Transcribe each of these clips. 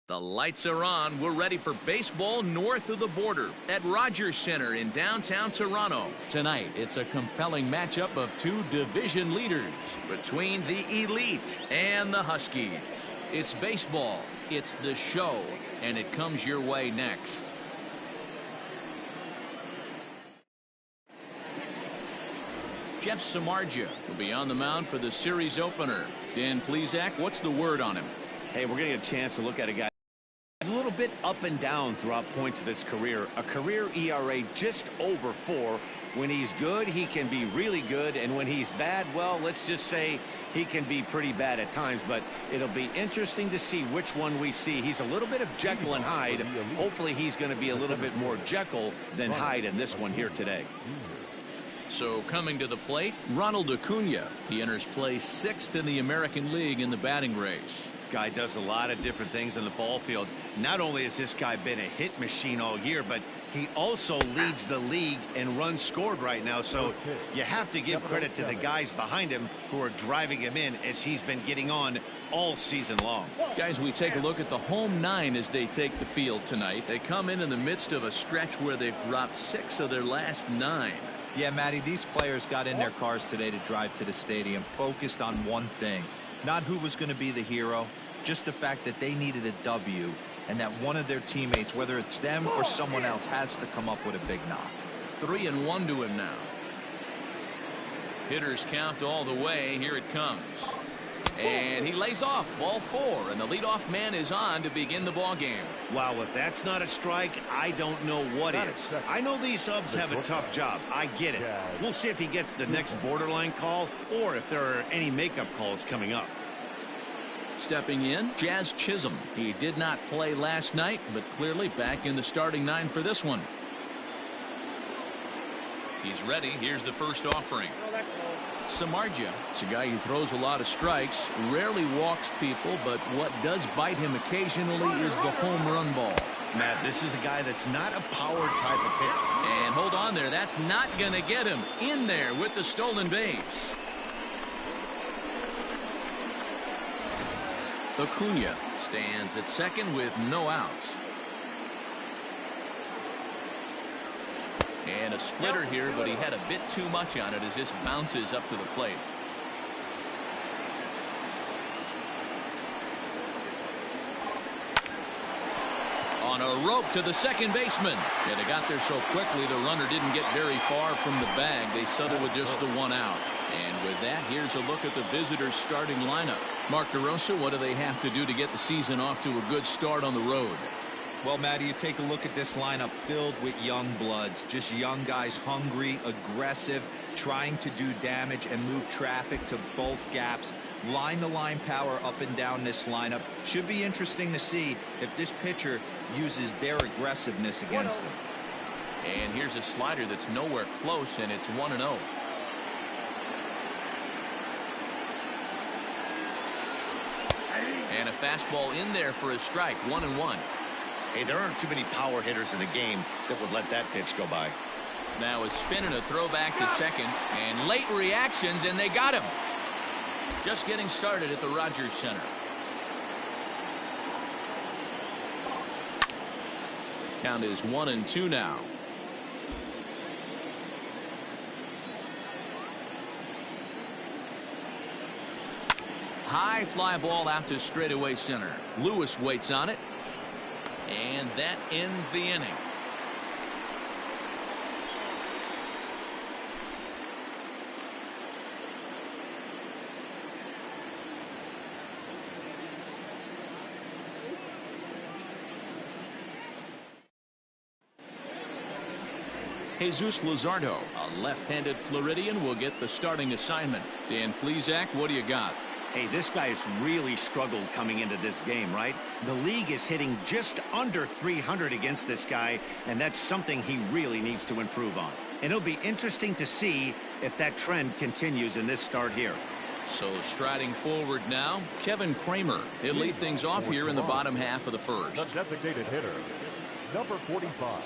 The lights are on. We're ready for baseball north of the border at Rogers Center in downtown Toronto. Tonight, it's a compelling matchup of two division leaders between the elite and the Huskies. It's baseball, it's the show, and it comes your way next. Jeff Samardzija will be on the mound for the series opener. Dan Plesac, what's the word on him? Hey, we're getting a chance to look at a guy who's a little bit up and down throughout points of his career. A career ERA just over 4. When he's good, he can be really good, and when he's bad, well, let's just say he can be pretty bad at times. But it'll be interesting to see which one we see. He's a little bit of Jekyll and Hyde. Hopefully he's going to be a little bit more Jekyll than Hyde in this one here today. So coming to the plate, Ronald Acuna. He enters play 6th in the American League in the batting race. Guy does a lot of different things in the ball field. Not only has this guy been a hit machine all year, but he also leads the league in runs scored right now. So you have to give credit to the guys behind him who are driving him in as he's been getting on all season long. Guys, we take a look at the home 9 as they take the field tonight. They come in the midst of a stretch where they've dropped 6 of their last 9. Yeah, Matty, these players got in their cars today to drive to the stadium focused on one thing. Not who was going to be the hero, just the fact that they needed a W and that one of their teammates, whether it's them or someone else, has to come up with a big knock. 3-1 to him now. Hitters count all the way. Here it comes. And he lays off ball 4, and the leadoff man is on to begin the ball game. Wow, if that's not a strike, I don't know what is. I know these subs have a tough job. I get it. We'll see if he gets the next borderline call or if there are any makeup calls coming up. Stepping in, Jazz Chisholm. He did not play last night, but clearly back in the starting 9 for this one. He's ready. Here's the first offering. Samardzija is a guy who throws a lot of strikes, rarely walks people, but what does bite him occasionally is the home run ball. Matt, this is a guy that's not a power type of hitter. And hold on there. That's not going to get him in there with the stolen base. Acuna stands at second with no outs. And a splitter here, but he had a bit too much on it as this bounces up to the plate. On a rope to the second baseman. Yeah, they got there so quickly the runner didn't get very far from the bag. They settled with just the 1 out. And with that, here's a look at the visitors' starting lineup. Mark DeRosa, what do they have to do to get the season off to a good start on the road? Well, Matty, you take a look at this lineup filled with young bloods, just young guys, hungry, aggressive, trying to do damage and move traffic to both gaps. Line-to-line power up and down this lineup. Should be interesting to see if this pitcher uses their aggressiveness against them. And here's a slider that's nowhere close, and it's 1-0. And a fastball in there for a strike, 1-1. Hey, there aren't too many power hitters in the game that would let that pitch go by. Now a spin and a throw back to second, and late reactions, and they got him. Just getting started at the Rogers Center. Count is 1-2 now. High fly ball out to straightaway center. Lewis waits on it. And that ends the inning. Jesus Luzardo, a left-handed Floridian, will get the starting assignment. Dan Plesac, what do you got? Hey, this guy has really struggled coming into this game, right? The league is hitting just under 300 against this guy, and that's something he really needs to improve on. And it'll be interesting to see if that trend continues in this start here. So striding forward now, Kevin Kramer. He'll lead things off here in the bottom half of the first. The designated hitter, number 45.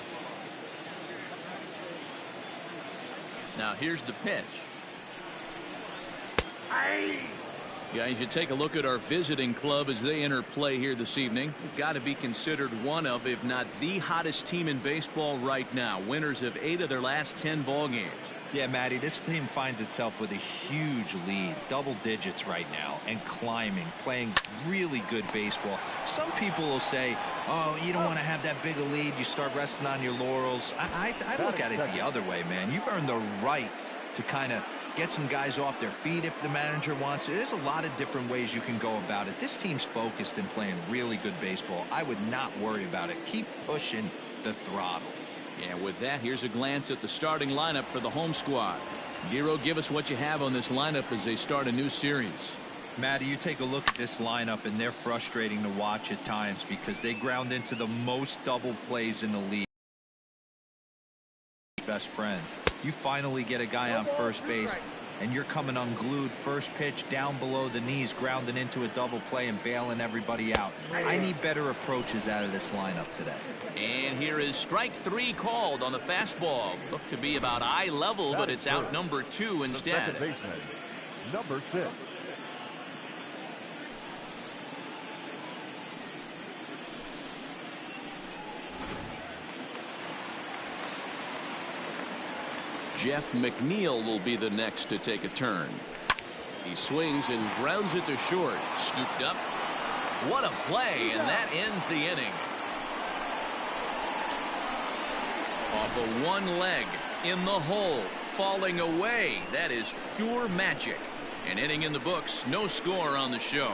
Now here's the pitch. Guys, you take a look at our visiting club as they enter play here this evening. Got to be considered one of, if not the hottest team in baseball right now. Winners of 8 of their last 10 ball games. Yeah, Matty, this team finds itself with a huge lead, double digits right now, and climbing, playing really good baseball. Some people will say, oh, you don't want to have that big a lead. You start resting on your laurels. I look at it the other way, man. You've earned the right to kind of get some guys off their feet if the manager wants to. There's a lot of different ways you can go about it. This team's focused and playing really good baseball. I would not worry about it. Keep pushing the throttle. And with that, here's a glance at the starting lineup for the home squad. Giro, give us what you have on this lineup as they start a new series. Matty, you take a look at this lineup, and they're frustrating to watch at times because they ground into the most double plays in the league. Best friend. You finally get a guy on first base, and you're coming unglued first pitch down below the knees, grounding into a double play and bailing everybody out. I need better approaches out of this lineup today. And here is strike 3 called on the fastball. Looked to be about eye level, but it's out number 2 instead. Second baseman, number 6. Jeff McNeil will be the next to take a turn. He swings and grounds it to short. Scooped up. What a play, and that ends the inning. Off of one leg, in the hole, falling away. That is pure magic. An inning in the books, no score on the show.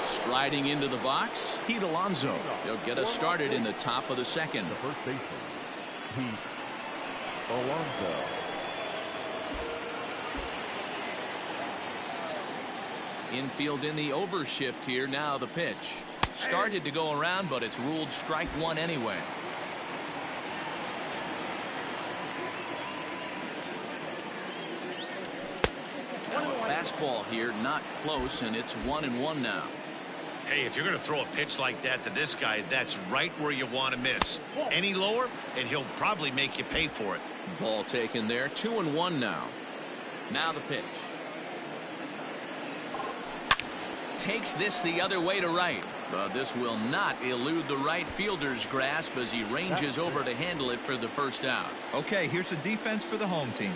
Striding into the box, Pete Alonso. He'll get us started in the top of the second. The first baseman, Pete Alonso. Infield in the overshift here. Now the pitch. Started to go around, but it's ruled strike 1 anyway. Now a fastball here, not close, and it's 1-1 now. Hey, if you're going to throw a pitch like that to this guy, that's right where you want to miss. Any lower, and he'll probably make you pay for it. Ball taken there. 2-1 now. Now the pitch. Takes this the other way to right. But this will not elude the right fielder's grasp as he ranges over to handle it for the first out. Okay, here's the defense for the home team.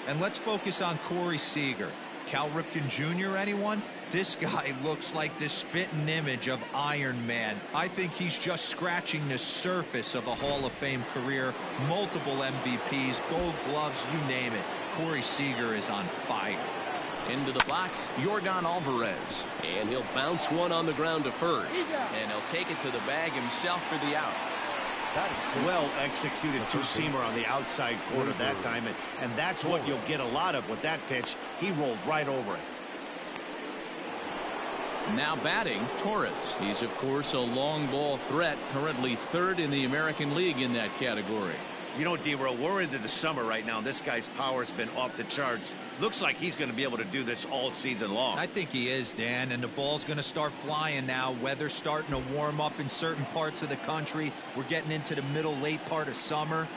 And let's focus on Corey Seager. Cal Ripken Jr., anyone? This guy looks like the spitting image of Iron Man. I think he's just scratching the surface of a Hall of Fame career. Multiple MVPs, Gold Gloves, you name it. Corey Seager is on fire. Into the box, Yordan Alvarez. And he'll bounce one on the ground to first. And he'll take it to the bag himself for the out. Well executed two-seamer on the outside corner that time, and that's what you'll get a lot of with that pitch. He rolled right over it. Now batting, Torres. He's, of course, a long ball threat, currently 3rd in the American League in that category. You know, D-Row, we're into the summer right now. This guy's power's been off the charts. Looks like he's going to be able to do this all season long. I think he is, Dan, and the ball's going to start flying now. Weather's starting to warm up in certain parts of the country. We're getting into the late part of summer.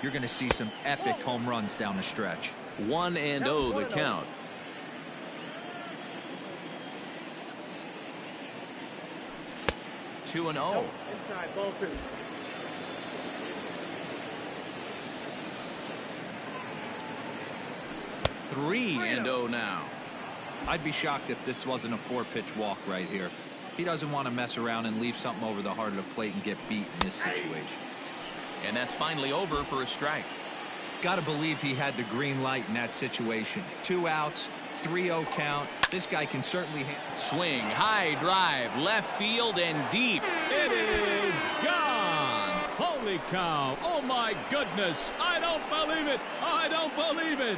You're going to see some epic home runs down the stretch. 1-0 the count. Two and 0. 3-0 now. I'd be shocked if this wasn't a 4-pitch walk right here. He doesn't want to mess around and leave something over the heart of the plate and get beat in this situation. And that's finally over for a strike. Got to believe he had the green light in that situation. 2 outs, 3-0 count. This guy can certainly swing, high drive, left field and deep. It is gone. Holy cow. Oh my goodness. I don't believe it. I don't believe it.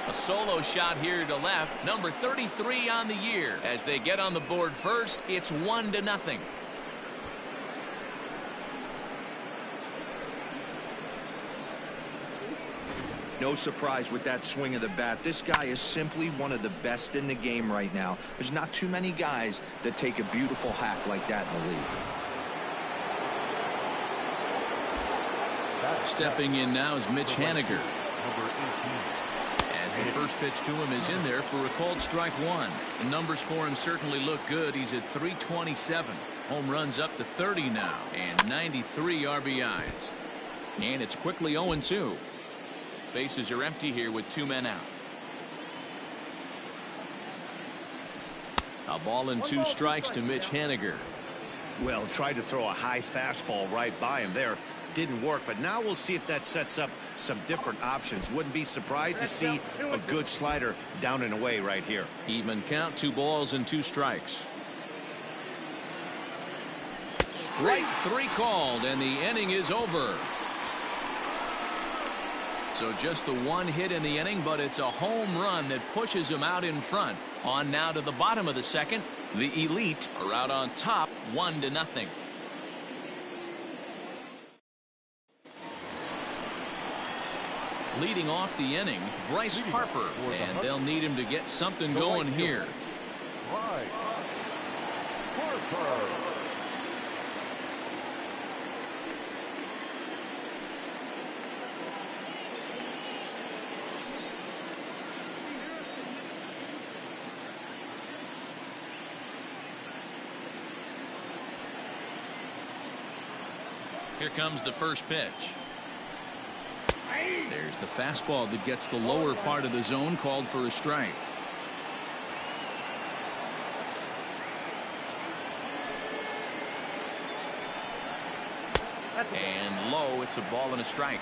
A solo shot here to left. Number 33 on the year. As they get on the board first, it's 1-0. No surprise with that swing of the bat. This guy is simply one of the best in the game right now. There's not too many guys that take a beautiful hack like that in the league. Stepping in now is Mitch Haniger. Number 18. As the first pitch to him is in there for a called strike one. The numbers for him certainly look good. He's at 327. Home runs up to 30 now, and 93 RBIs. And it's quickly 0-2. Bases are empty here with 2 men out. A ball and 2 strikes to Mitch Haniger. Well, tried to throw a high fastball right by him there. Didn't work, but now we'll see if that sets up some different options. Wouldn't be surprised to see a good slider down and away right here. Even count, 2 balls and 2 strikes. Strike 3 called, and the inning is over. So just the 1 hit in the inning, but it's a home run that pushes him out in front. On now to the bottom of the second. The Elite are out on top, 1-0. Leading off the inning, Bryce Harper, and they'll need him to get something going here. Bryce Harper. Here comes the first pitch. There's the fastball that gets the lower part of the zone, called for a strike. And low, it's a ball and a strike.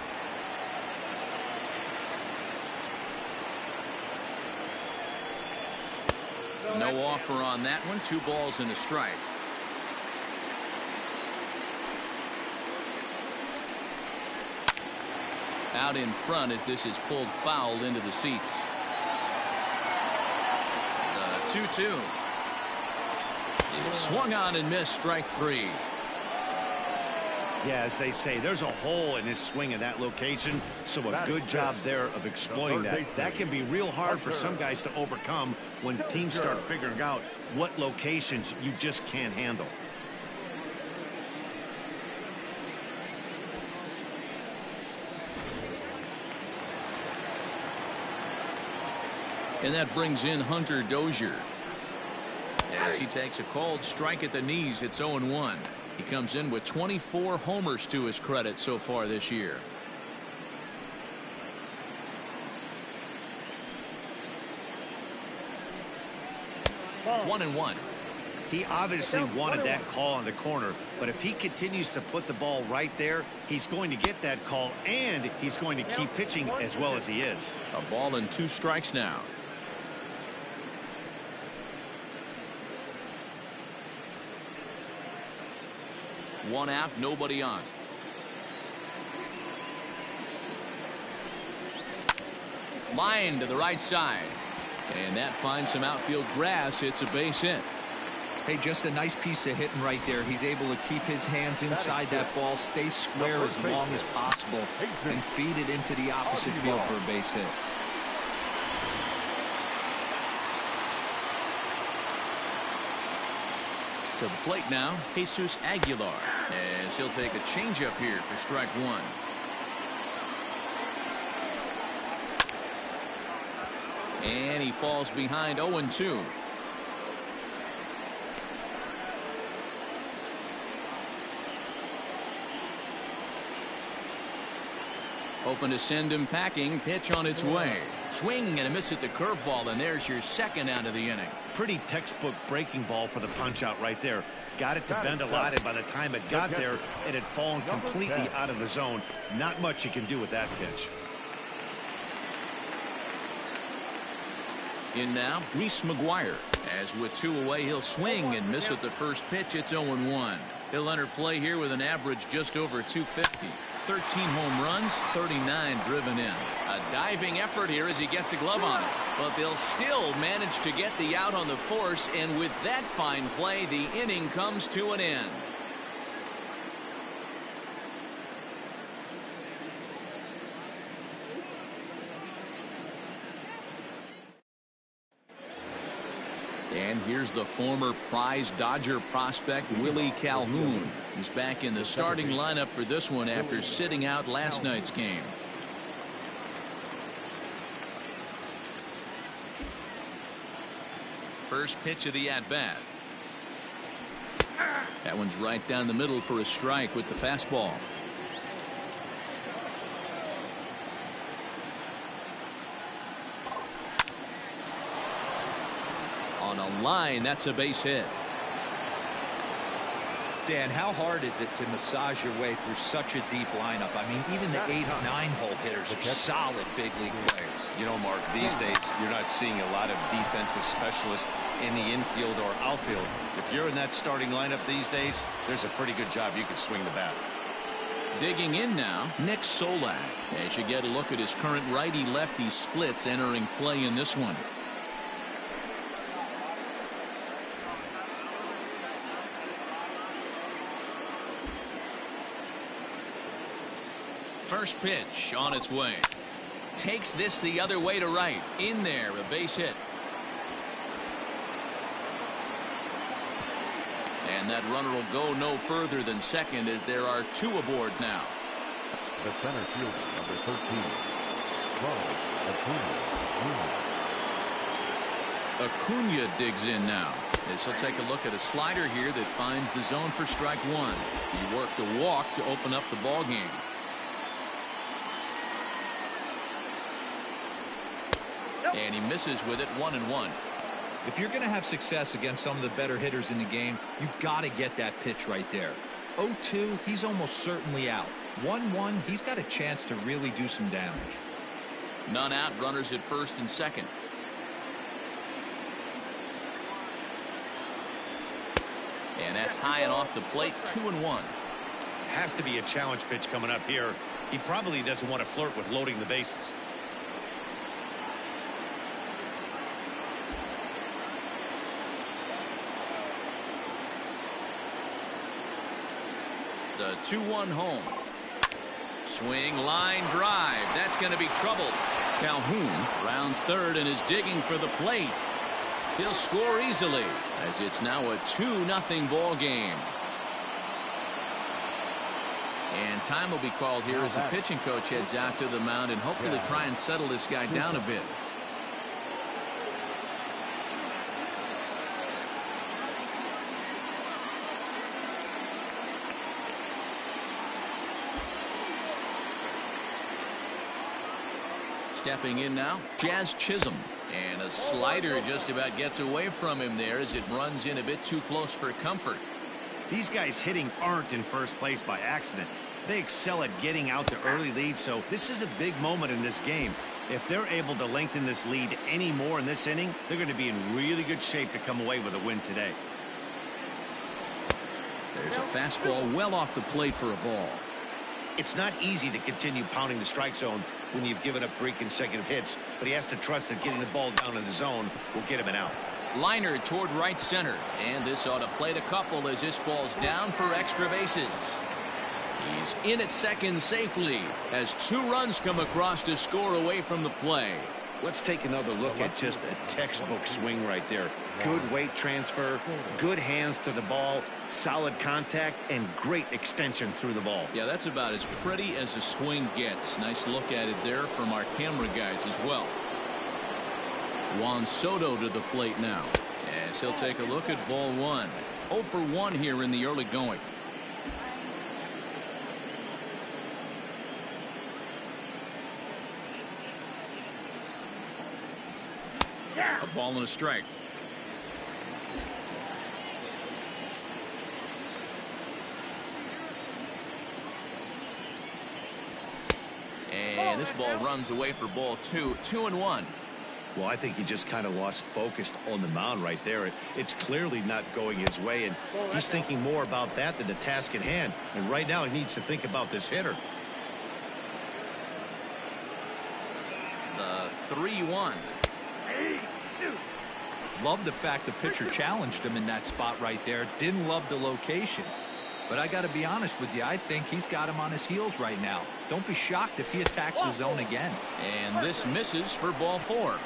No offer on that one. 2 balls and a strike. Out in front as this is pulled foul into the seats. The 2-2. He swung on and missed, strike 3. Yeah, as they say, there's a hole in his swing in that location, so a good job there of exploiting that. That can be real hard for some guys to overcome when teams start figuring out what locations you just can't handle. And that brings in Hunter Dozier. As he takes a called strike at the knees, it's 0-1. He comes in with 24 homers to his credit so far this year. 1-1. He obviously wanted that call on the corner, but if he continues to put the ball right there, he's going to get that call, and he's going to keep pitching as well as he is. A ball and 2 strikes now. One out, nobody on. Line to the right side. And that finds some outfield grass. It's a base hit. Hey, just a nice piece of hitting right there. He's able to keep his hands inside that ball, stay square as long as possible, and feed it into the opposite field for a base hit. To the plate now, Jesus Aguilar, as he'll take a changeup here for strike 1. And he falls behind 0-2. Hoping to send him packing. Pitch on its way. Swing and a miss at the curveball, and there's your second out of the inning. Pretty textbook breaking ball for the punch out right there. Got it to bend a lot, and by the time it got there, it had fallen completely out of the zone. Not much you can do with that pitch. In now, Reese McGuire. As with 2 away, he'll swing and miss at the first pitch. It's 0-1. He'll enter play here with an average just over 250. 13 home runs, 39 driven in. A diving effort here as he gets a glove on it. But they'll still manage to get the out on the force, and with that fine play, the inning comes to an end. And here's the former prize Dodger prospect Willie Calhoun. He's back in the starting lineup for this one after sitting out last night's game. First pitch of the at-bat. That one's right down the middle for a strike with the fastball. On a line, that's a base hit. Dan, how hard is it to massage your way through such a deep lineup? I mean, even the 8 and 9 hole hitters are solid big league players. You know, Mark, these days you're not seeing a lot of defensive specialists in the infield or outfield. If you're in that starting lineup these days, there's a pretty good job you could swing the bat. Digging in now, Nick Solak, as you get a look at his current righty-lefty splits entering play in this one. First pitch on its way. Takes this the other way to right. In there, a base hit. And that runner will go no further than second as there are 2 aboard now. The center fielder, number 13, Acuna digs in now. As he'll take a look at a slider here that finds the zone for strike 1. He worked a walk to open up the ball game. And he misses with it 1-1. If you're going to have success against some of the better hitters in the game, you got to get that pitch right there. 0-2, he's almost certainly out. 1-1, he's got a chance to really do some damage. None out, runners at first and second. And that's high and off the plate, 2-1. Has to be a challenge pitch coming up here. He probably doesn't want to flirt with loading the bases. The 2-1 home. Swing, line, drive. That's going to be trouble. Calhoun rounds third and is digging for the plate. He'll score easily as it's now a 2-0 ball game. And time will be called here as the pitching coach heads out to the mound and hopefully try and settle this guy down a bit. Stepping in now, Jazz Chisholm. And a slider just about gets away from him there as it runs in a bit too close for comfort. These guys hitting aren't in first place by accident. They excel at getting out to early leads, so this is a big moment in this game. If they're able to lengthen this lead any more in this inning, they're going to be in really good shape to come away with a win today. There's a fastball well off the plate for a ball. It's not easy to continue pounding the strike zone when you've given up 3 consecutive hits, but he has to trust that getting the ball down in the zone will get him an out. Liner toward right center, and this ought to plate a couple as this ball's down for extra bases. He's in at second safely as 2 runs come across to score away from the play. Let's take another look at just a textbook swing right there. Good weight transfer, good hands to the ball, solid contact, and great extension through the ball. Yeah, that's about as pretty as a swing gets. Nice look at it there from our camera guys as well. Juan Soto to the plate now as he'll take a look at ball 1. 0 for 1 here in the early going. A ball and a strike. And this ball runs away for ball 2. 2-1. Well, I think he just kind of lost focus on the mound right there. It's clearly not going his way, and he's thinking more about that than the task at hand. And right now he needs to think about this hitter. The 3-1. Love the fact the pitcher challenged him in that spot right there. Didn't love the location. But I got to be honest with you, I think he's got him on his heels right now. Don't be shocked if he attacks the zone again. And this misses for ball 4.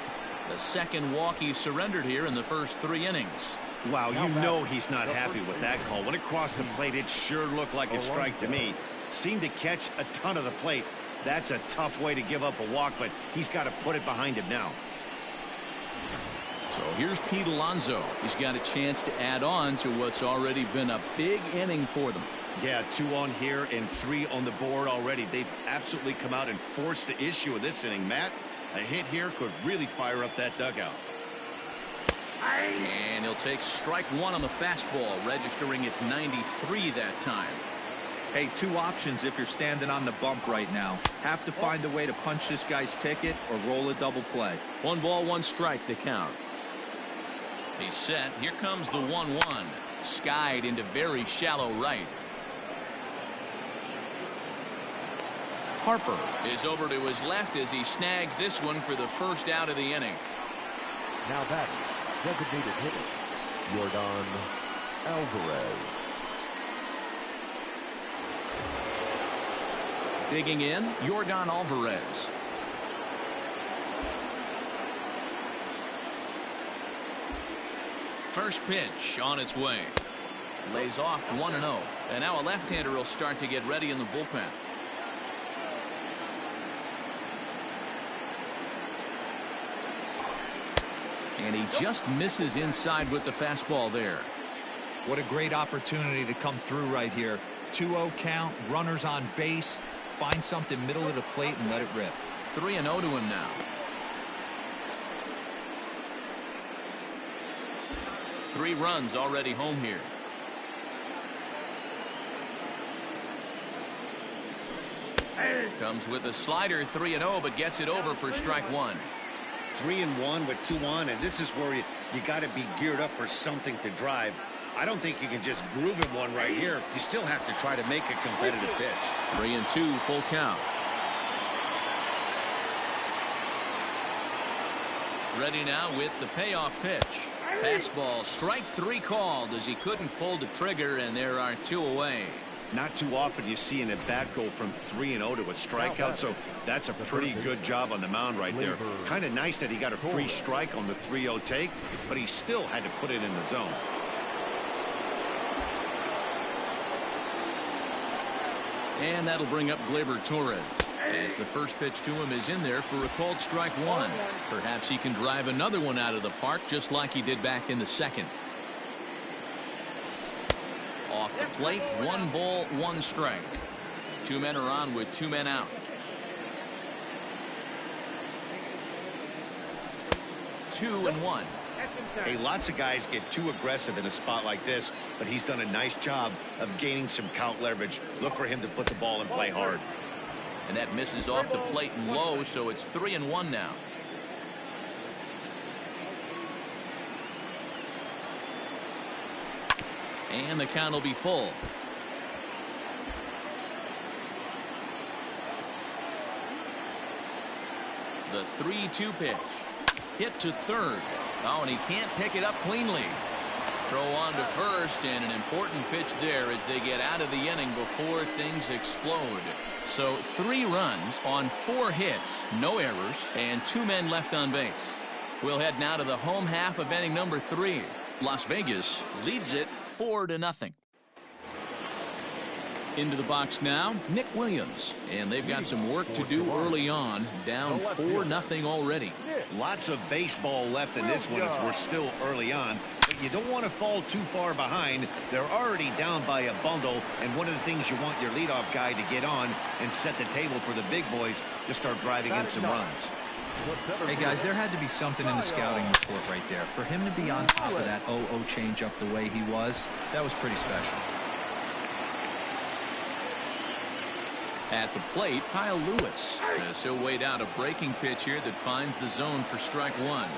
The second walk he surrendered here in the first 3 innings. Wow, you know he's not happy with that call. When it crossed the plate, it sure looked like a strike to me. Seemed to catch a ton of the plate. That's a tough way to give up a walk, but he's got to put it behind him now. So here's Pete Alonso. He's got a chance to add on to what's already been a big inning for them. Yeah, 2 on here and 3 on the board already. They've absolutely come out and forced the issue of this inning, Matt. A hit here could really fire up that dugout. And he'll take strike 1 on the fastball, registering at 93 that time. Hey, 2 options if you're standing on the bump right now. Have to find a way to punch this guy's ticket or roll a double play. 1 ball, 1 strike to count. He's set. Here comes the 1-1. Skied into very shallow right. Harper is over to his left as he snags this one for the first out of the inning. Now batting, designated hitter, Yordan Alvarez. Digging in, Yordan Alvarez. First pitch on its way. Lays off 1-0. And now a left-hander will start to get ready in the bullpen. And he just misses inside with the fastball there. What a great opportunity to come through right here. 2-0 count, runners on base. Find something middle of the plate and let it rip. 3-0 to him now. Three runs already home here. Comes with a slider, 3-0, but gets it over for strike 1. 3-1 with 2 on, and this is where you got to be geared up for something to drive. I don't think you can just groove him one right here. You still have to try to make a competitive pitch. 3-2, full count. Ready now with the payoff pitch. Fastball, strike 3 called as he couldn't pull the trigger, and there are 2 away. Not too often you see an at-bat go from 3-0 to a strikeout, so that's a pretty good job on the mound right there. Kind of nice that he got a free strike on the 3-0 take, but he still had to put it in the zone. And that'll bring up Gleyber Torres, as the first pitch to him is in there for a called strike 1. Perhaps he can drive another one out of the park just like he did back in the second. Off the plate, 1 ball, 1 strike. 2 men are on with 2 men out. 2-1. Hey, lots of guys get too aggressive in a spot like this, but he's done a nice job of gaining some count leverage. Look for him to put the ball in play hard. And that misses off the plate and low, so it's 3-1 now. And the count will be full. The 3-2 pitch. Hit to third. Oh, and he can't pick it up cleanly. Throw on to first, and an important pitch there as they get out of the inning before things explode. So 3 runs on 4 hits, no errors, and 2 men left on base. We'll head now to the home half of inning number 3. Las Vegas leads it 4-0. Into the box now, Nick Williams, and they've got some work to do early on, down 4-0 already. Lots of baseball left in this one as we're still early on, but you don't want to fall too far behind. They're already down by a bundle, and one of the things you want your leadoff guy to get on and set the table for the big boys to start driving in some runs. Hey guys, there had to be something in the scouting report right there. For him to be on top of that 0-0 changeup the way he was, that was pretty special. At the plate, Kyle Lewis, as he'll wait out a breaking pitch here that finds the zone for strike 1.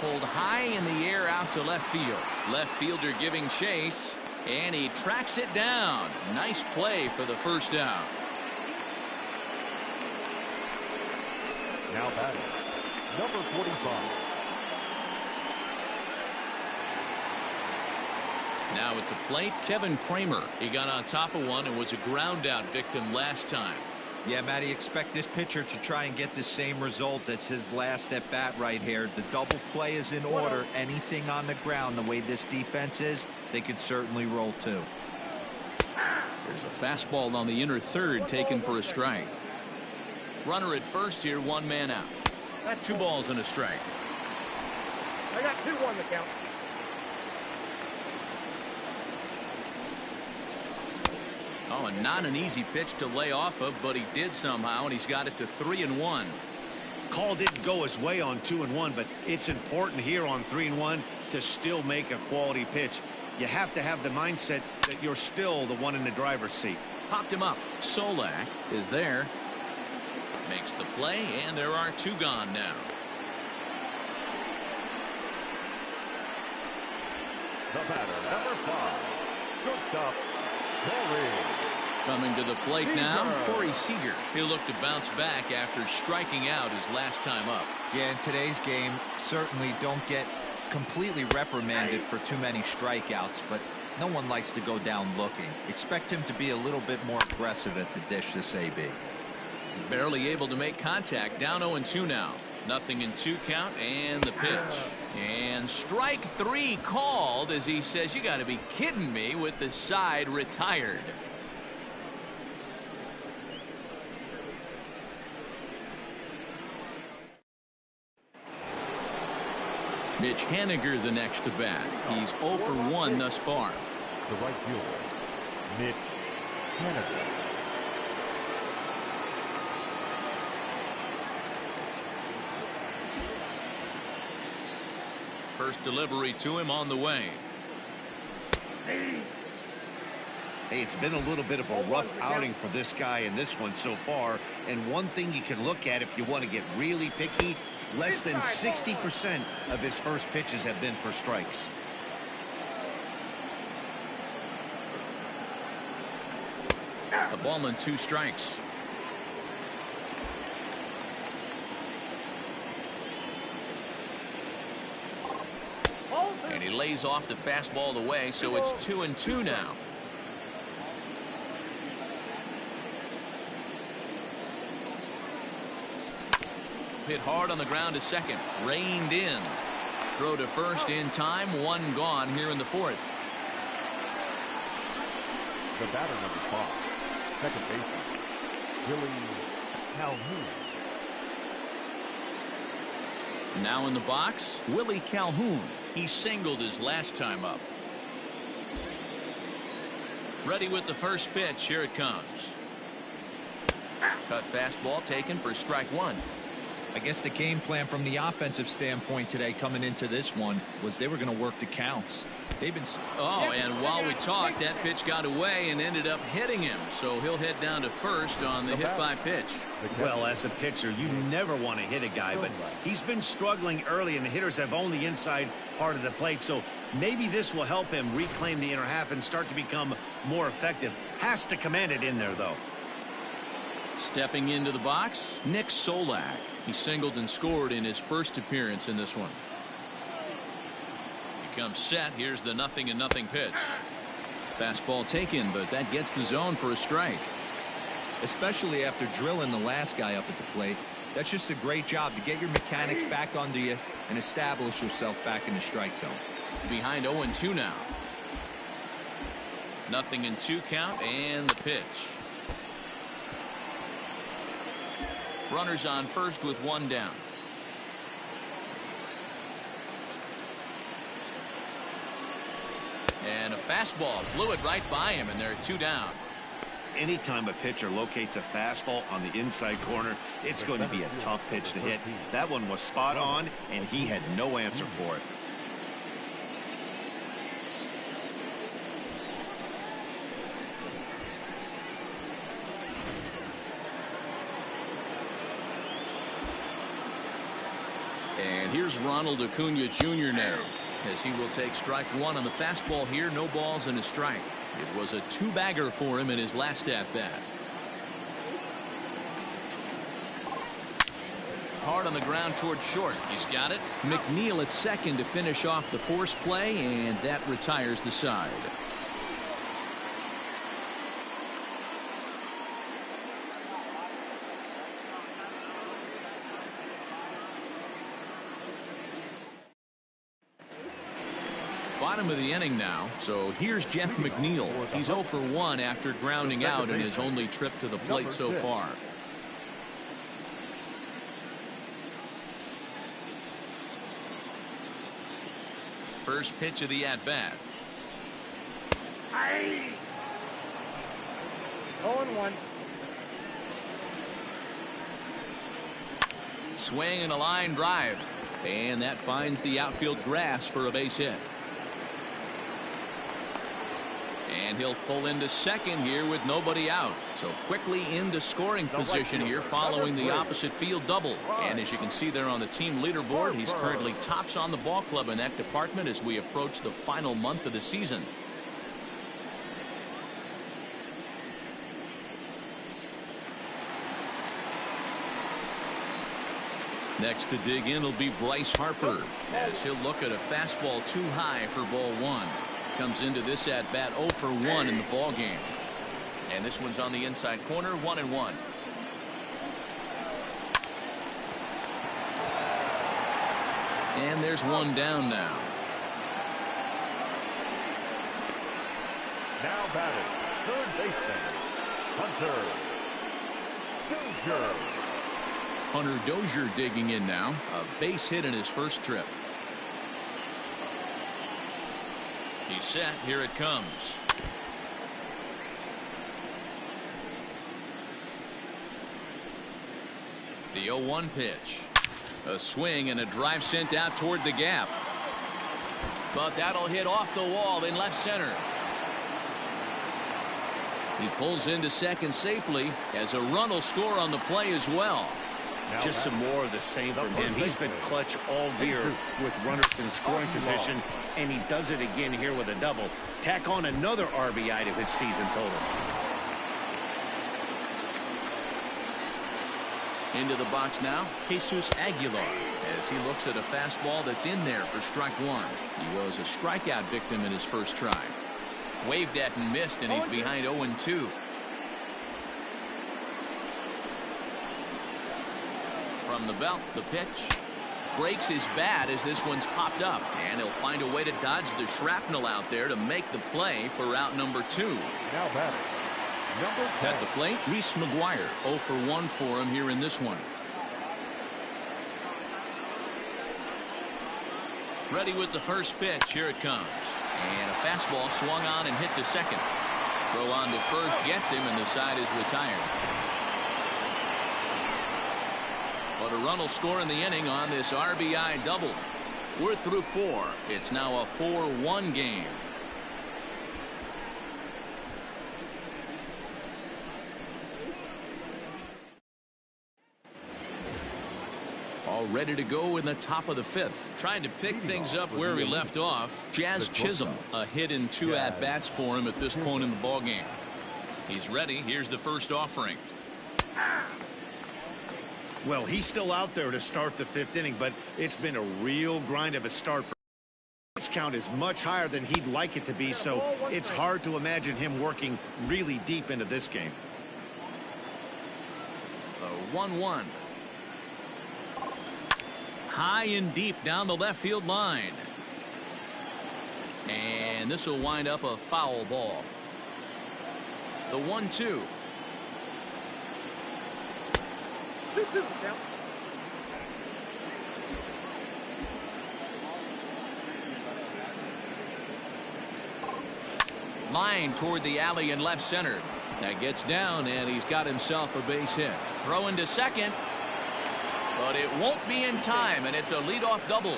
Pulled high in the air out to left field. Left fielder giving chase, and he tracks it down. Nice play for the first out. Now batting, number 45. Now at the plate, Kevin Kramer. He got on top of one and was a ground out victim last time. Yeah, Matty, expect this pitcher to try and get the same result. That's his last at bat right here. The double play is in order. Anything on the ground, the way this defense is, they could certainly roll too. There's a fastball on the inner third taken for a strike. Runner at first here, one man out. 2 balls and a strike. I got 2 on the count. Oh, and not an easy pitch to lay off of, but he did somehow, and he's got it to 3-1. Call didn't go his way on 2-1, but it's important here on 3-1 to still make a quality pitch. You have to have the mindset that you're still the one in the driver's seat. Popped him up. Solak is there. Makes the play, and there are 2 gone now. The batter, number 5, shortstop, Corey. Coming to the plate now, Corey Seager. He'll look to bounce back after striking out his last time up. Yeah, in today's game, certainly don't get completely reprimanded for too many strikeouts, but no one likes to go down looking. Expect him to be a little bit more aggressive at the dish this AB. Barely able to make contact. Down 0-2 now. Nothing in 2 count, and the pitch. And strike 3 called as he says, you got to be kidding me, with the side retired. Mitch Haniger the next to bat. He's 0 for 1 thus far. The right fielder, Mitch Haniger. First delivery to him on the way. Hey, it's been a little bit of a rough outing for this guy in this one so far. And one thing you can look at if you want to get really picky, less than 60% of his first pitches have been for strikes. A ball and 2 strikes. And he lays off the fastball away, so it's 2-2 now. Hit hard on the ground to second. Reined in. Throw to first in time. 1 gone here in the 4th. The batter, number 5, second baseman, Willie Calhoun. Now in the box, Willie Calhoun. He singled his last time up. Ready with the first pitch. Here it comes. Cut fastball taken for strike 1. I guess the game plan from the offensive standpoint today coming into this one was they were going to work the counts. They've been. Oh, and while we talked, that pitch got away and ended up hitting him. So he'll head down to first on the hit by pitch. Well, as a pitcher, you never want to hit a guy, but he's been struggling early, and the hitters have owned the inside part of the plate. So maybe this will help him reclaim the inner half and start to become more effective. Has to command it in there, though. Stepping into the box, Nick Solak. He singled and scored in his first appearance in this one. He comes set. Here's the 0-0 pitch. Fastball taken, but that gets the zone for a strike. Especially after drilling the last guy up at the plate. That's just a great job to get your mechanics back onto you and establish yourself back in the strike zone. Behind 0-2 now. 0-2 count, and the pitch. Runners on first with 1 down. And a fastball blew it right by him, and there are 2 down. Anytime a pitcher locates a fastball on the inside corner, it's going to be a tough pitch to hit. That one was spot on, and he had no answer for it. And here's Ronald Acuna Jr. now, as he will take strike 1 on the fastball here. No balls and a strike. It was a 2-bagger for him in his last at-bat. Hard on the ground toward short. He's got it. McNeil at second to finish off the force play, and that retires the side. bottom of the inning now. So here's Jeff McNeil. He's 0 for 1 after grounding out in his only trip to the plate so far. First pitch of the at-bat. 0-1. Swing and a line drive. And that finds the outfield grass for a base hit. And he'll pull into second here with nobody out. So quickly into scoring position here following the opposite field double. And as you can see there on the team leaderboard, he's currently tops on the ball club in that department as we approach the final month of the season. Next to dig in will be Bryce Harper as he'll look at a fastball too high for ball 1. Comes into this at bat 0 for 1 in the ball game. And this one's on the inside corner, 1-1. And there's one down now. Now batting, third baseman, Hunter Dozier. Hunter Dozier digging in now. A base hit in his first trip. He's set. Here it comes. The 0-1 pitch. A swing and a drive sent out toward the gap. But that'll hit off the wall in left center. He pulls into second safely as a run will score on the play as well. Just some more of the same from him. He's been clutch all year with runners in scoring position, and he does it again here with a double. Tack on another RBI to his season total. Into the box now, Jesus Aguilar, as he looks at a fastball that's in there for strike 1. He was a strikeout victim in his first try. Waved at and missed, and he's behind 0-2. From the belt, the pitch breaks his bat as this one's popped up, and he'll find a way to dodge the shrapnel out there to make the play for route number 2. Now batting, number 10. At the plate, Reese McGuire, 0 for 1 for him here in this one. Ready with the first pitch. Here it comes. And a fastball swung on and hit to second. Throw on to first gets him, and the side is retired. But a run will score in the inning on this RBI double. We're through 4. It's now a 4-1 game. All ready to go in the top of the 5th. Trying to pick things up where we left off. Jazz Chisholm, a hit in 2 at-bats for him at this point in the ballgame. He's ready. Here's the first offering. Well, he's still out there to start the 5th inning, but it's been a real grind of a start. Pitch count is much higher than he'd like it to be, so it's hard to imagine him working really deep into this game. The 1-1. High and deep down the left field line. And this will wind up a foul ball. The 1-2. Line toward the alley in left center. That gets down, and he's got himself a base hit. Throw into second. But it won't be in time, and it's a leadoff double.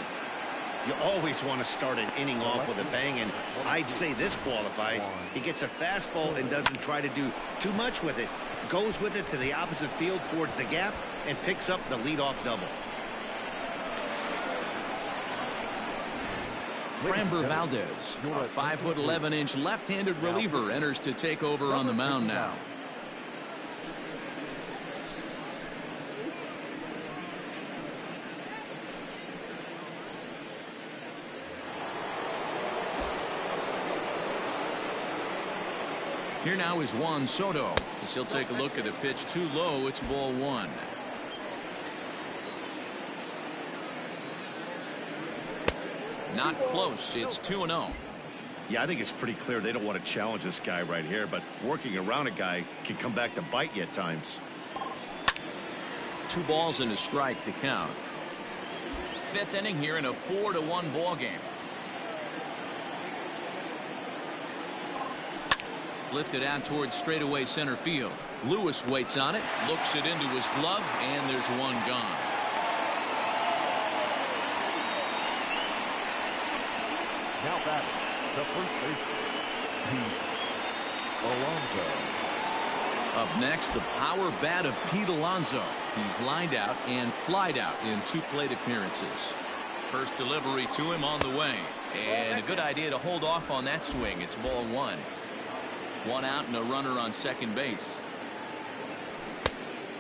You always want to start an inning off with a bang, and I'd say this qualifies. He gets a fastball and doesn't try to do too much with it. Goes with it to the opposite field towards the gap and picks up the leadoff double. Framber Valdez, a 5'11" left-handed reliever, enters to take over on the mound now. Here now is Juan Soto. As he'll take a look at a pitch too low. It's ball 1. Not close. It's 2-0. Yeah, I think it's pretty clear they don't want to challenge this guy right here, but working around a guy can come back to bite you at times. 2 balls and a strike to count. 5th inning here in a 4-1 ball game. Lifted out towards straightaway center field. Lewis waits on it, looks it into his glove, and there's one gone. Now batting, the first baseman, Alonso. Up next, the power bat of Pete Alonso. He's lined out and flied out in 2 plate appearances. First delivery to him on the way. And a good idea to hold off on that swing. It's ball 1. 1 out and a runner on second base.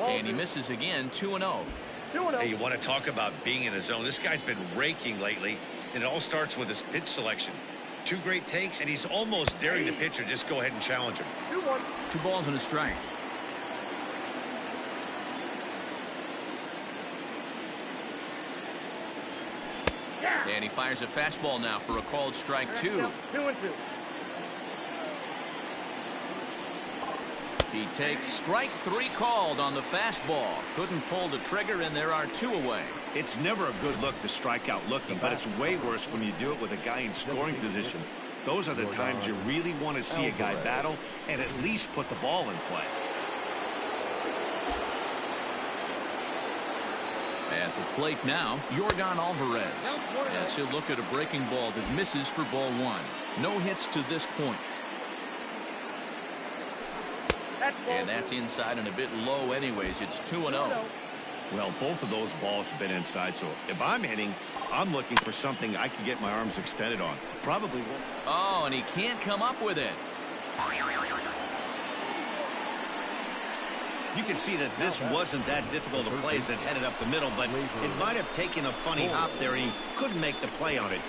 And he misses again, 2-0. Hey, you want to talk about being in a zone? This guy's been raking lately, and it all starts with his pitch selection. 2 great takes, and he's almost daring the pitcher just go ahead and challenge him. 2 balls and a strike. And he fires a fastball now for a called strike 2. 2-2. He takes strike 3 called on the fastball. Couldn't pull the trigger, and there are 2 away. It's never a good look to strike out looking, but it's way worse when you do it with a guy in scoring position. Those are the times you really want to see a guy battle and at least put the ball in play. At the plate now, Yordan Alvarez. As he'll look at a breaking ball that misses for ball 1. No hits to this point. And that's inside and a bit low anyways. It's 2-0. Well, both of those balls have been inside, so if I'm hitting, I'm looking for something I can get my arms extended on. Probably won't. Oh, and he can't come up with it. You can see that this wasn't that difficult to play as it headed up the middle, but it might have taken a funny hop there, and he couldn't make the play on it.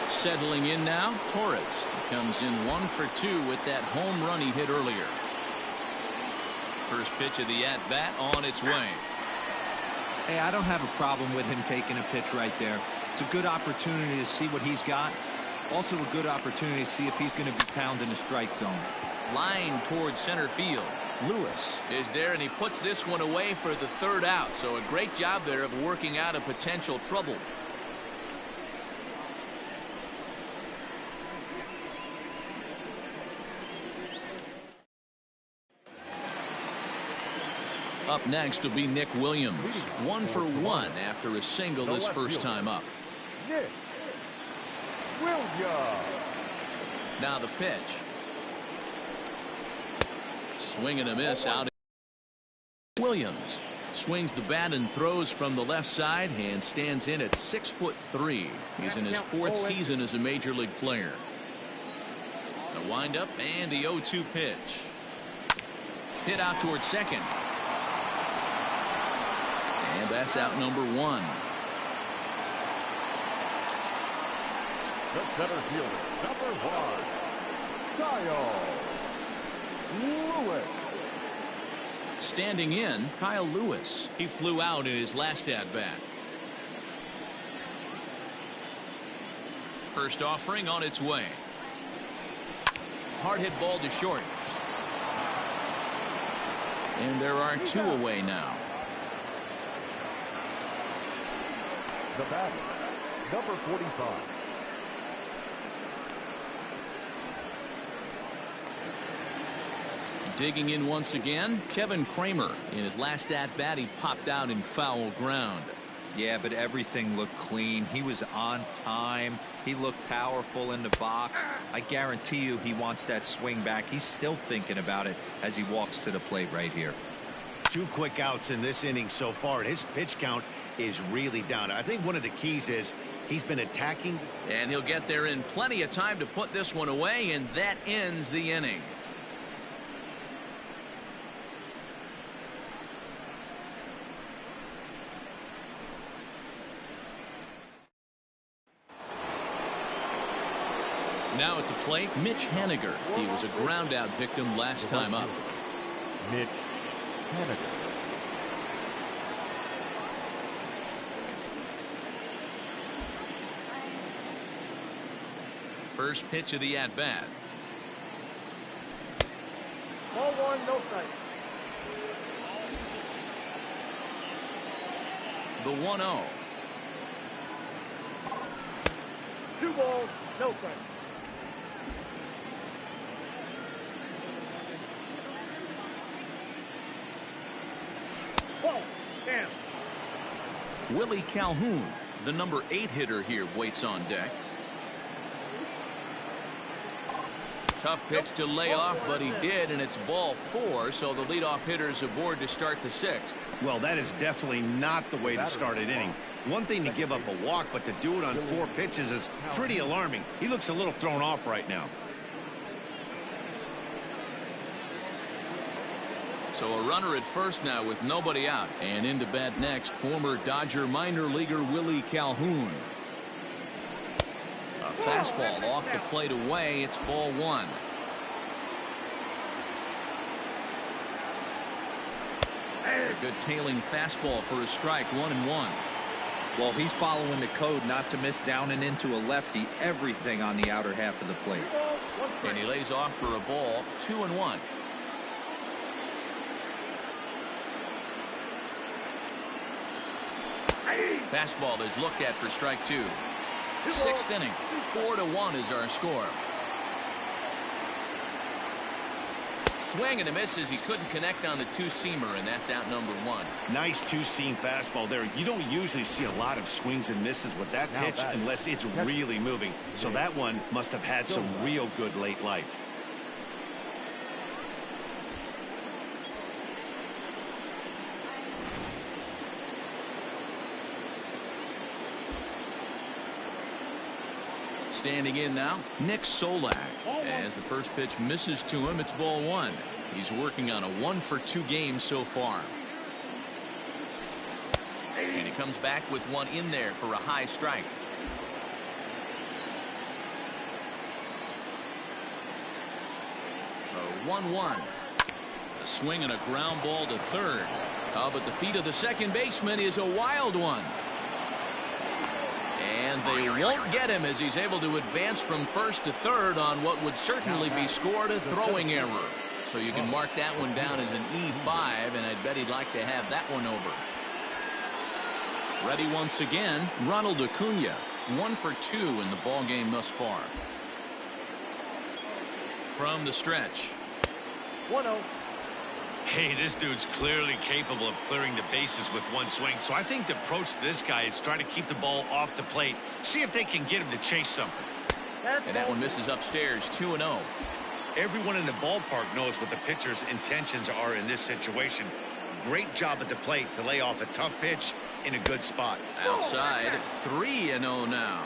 Settling in now, Torres. He comes in 1 for 2 with that home run he hit earlier. First pitch of the at-bat on its way. Hey, I don't have a problem with him taking a pitch right there. It's a good opportunity to see what he's got. Also a good opportunity to see if he's going to be pounding the strike zone. Line towards center field. Lewis is there, and he puts this one away for the 3rd out. So a great job there of working out a potential trouble. Up next will be Nick Williams. 1 for 1 after a single this first time up. Nick Williams. Now the pitch. Swing and a miss out. Williams swings the bat and throws from the left side and stands in at 6'3". He's in his 4th season as a major league player. The windup and the 0-2 pitch. Hit out towards second. And that's out number 1. The center fielder, number 1, Kyle Lewis. Standing in, Kyle Lewis. He flew out in his last at-bat. First offering on its way. Hard hit ball to short. And there are 2 away now. The batter, number 45. Digging in once again, Kevin Kramer. In his last at-bat, he popped out in foul ground. Yeah, but everything looked clean. He was on time. He looked powerful in the box. I guarantee you he wants that swing back. He's still thinking about it as he walks to the plate right here. 2 quick outs in this inning so far, and his pitch count is really down. I think one of the keys is he's been attacking. And he'll get there in plenty of time to put this one away, and that ends the inning. Now at the plate, Mitch Haniger. He was a ground-out victim last time up. Mitch Haniger. First pitch of the at-bat. Ball one, no strike. The 1-0. 2 balls, no strike. Ball, down. Willie Calhoun, the number 8 hitter here, waits on deck. Tough pitch to lay off, but he did, and it's ball 4, so the leadoff hitter's aboard to start the 6th. Well, that is definitely not the way to start an inning. One thing to give up a walk, but to do it on 4 pitches is pretty alarming. He looks a little thrown off right now. So a runner at first now with nobody out. And into bat next, former Dodger minor leaguer Willie Calhoun. A fastball off the plate away. It's ball 1. A good tailing fastball for a strike. 1-1. Well, he's following the code not to miss down and into a lefty. Everything on the outer half of the plate. And he lays off for a ball. 2-1. Fastball is looked at for strike 2. 6th inning. 4-1 is our score. Swing and a miss as he couldn't connect on the 2-seamer, and that's out number 1. Nice 2-seam fastball there. You don't usually see a lot of swings and misses with that pitch unless it's really moving. So that one must have had some real good late life. Standing in now, Nick Solak. As the first pitch misses to him, it's ball 1. He's working on a 1-for-2 game so far. And he comes back with one in there for a high strike. A 1-1. A swing and a ground ball to third. But the feet of the second baseman is a wild one. And they won't get him as he's able to advance from first to third on what would certainly be scored a throwing error. So you can mark that one down as an E5, and I'd bet he'd like to have that one over. Ready once again, Ronald Acuna. 1-for-2 in the ball game thus far. From the stretch. 1-0. Hey, this dude's clearly capable of clearing the bases with one swing. So I think the approach to this guy is trying to keep the ball off the plate. See if they can get him to chase something. And that one misses upstairs. 2-0. Everyone in the ballpark knows what the pitcher's intentions are in this situation. Great job at the plate to lay off a tough pitch in a good spot. Outside. 3-0 now.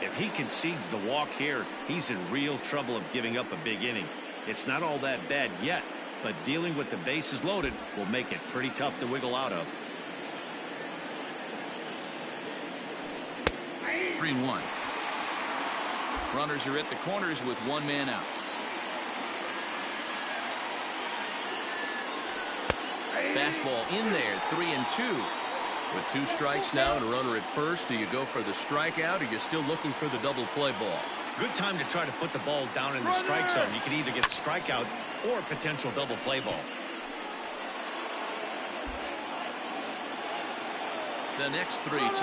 If he concedes the walk here, he's in real trouble of giving up a big inning. It's not all that bad yet, but dealing with the bases loaded will make it pretty tough to wiggle out of. 3-1. Runners are at the corners with one man out. Fastball in there. 3-2. With 2 strikes now and a runner at first, do you go for the strikeout or you're still looking for the double play ball? Good time to try to put the ball down in the strike zone. You can either get a strikeout or a potential double play ball. The next 3-2.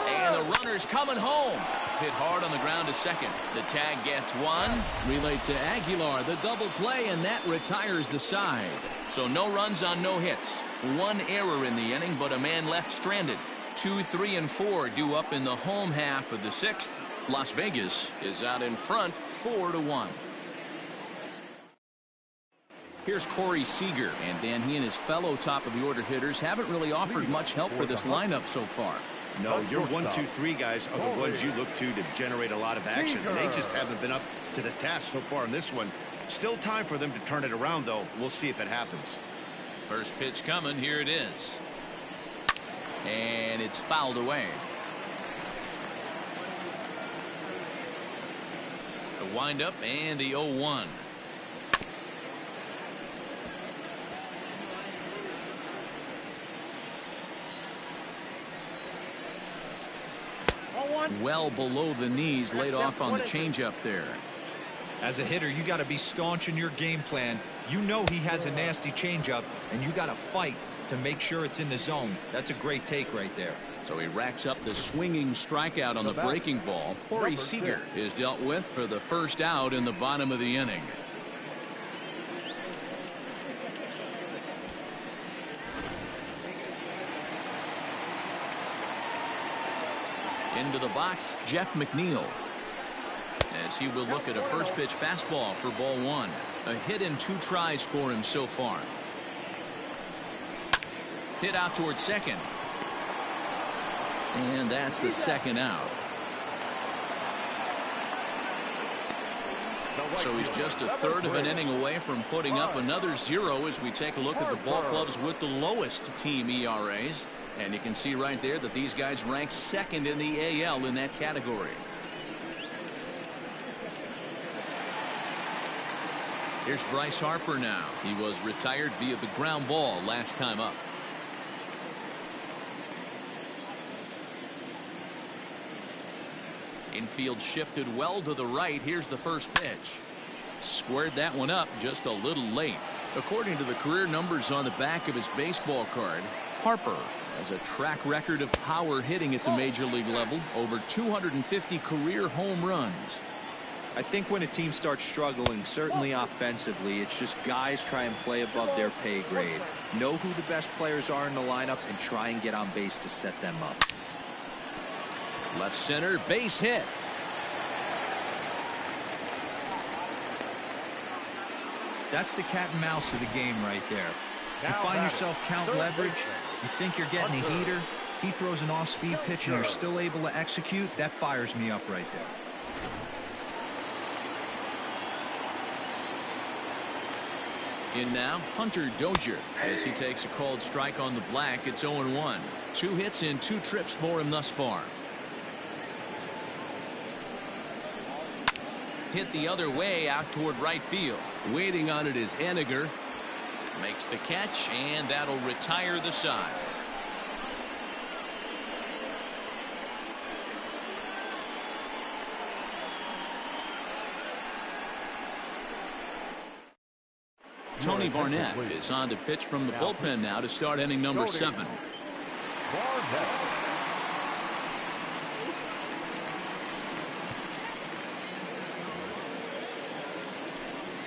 And the runner's coming home. Hit hard on the ground to second. The tag gets one. Relayed to Aguilar. The double play, and that retires the side. So no runs on no hits. 1 error in the inning, but a man left stranded. 2, 3, and 4 due up in the home half of the 6th. Las Vegas is out in front 4-1. Here's Corey Seager, and Dan, he and his fellow top-of-the-order hitters haven't really offered much help for this lineup so far. No, your 1, 2, 3 guys are the ones you look to generate a lot of action, and they just haven't been up to the task so far in this one. Still time for them to turn it around, though. We'll see if it happens. First pitch coming. Here it is. And it's fouled away. The windup and the 0-1. Well below the knees, laid off on the changeup there. As a hitter, you got to be staunch in your game plan. You know he has a nasty changeup, and you got to fight to make sure it's in the zone. That's a great take right there. So he racks up the swinging strikeout on the breaking ball. Corey Seager is dealt with for the first out in the bottom of the inning. Into the box, Jeff McNeil, as he will look at a first pitch fastball for ball one. A hit in 2 tries for him so far. Hit out towards second. And that's the second out. So he's just a third of an inning away from putting up another 0 as we take a look at the ball clubs with the lowest team ERAs. And you can see right there that these guys rank second in the AL in that category. Here's Bryce Harper now. He was retired via the ground ball last time up. Infield shifted well to the right. Here's the first pitch. Squared that one up just a little late. According to the career numbers on the back of his baseball card, Harper has a track record of power hitting at the major league level. Over 250 career home runs. I think when a team starts struggling, certainly offensively, it's just guys try and play above their pay grade. Know who the best players are in the lineup and try and get on base to set them up. Left center, base hit. That's the cat and mouse of the game right there. You find yourself count leverage, you think you're getting a heater, he throws an off-speed pitch and you're still able to execute. That fires me up right there. In now, Hunter Dozier, as he takes a called strike on the black. It's 0-1. 2 hits in 2 trips for him thus far. Hit the other way out toward right field. Waiting on it is Henniger. Makes the catch, and that'll retire the side. Tony Barnett is on to pitch from the bullpen now to start inning number 7.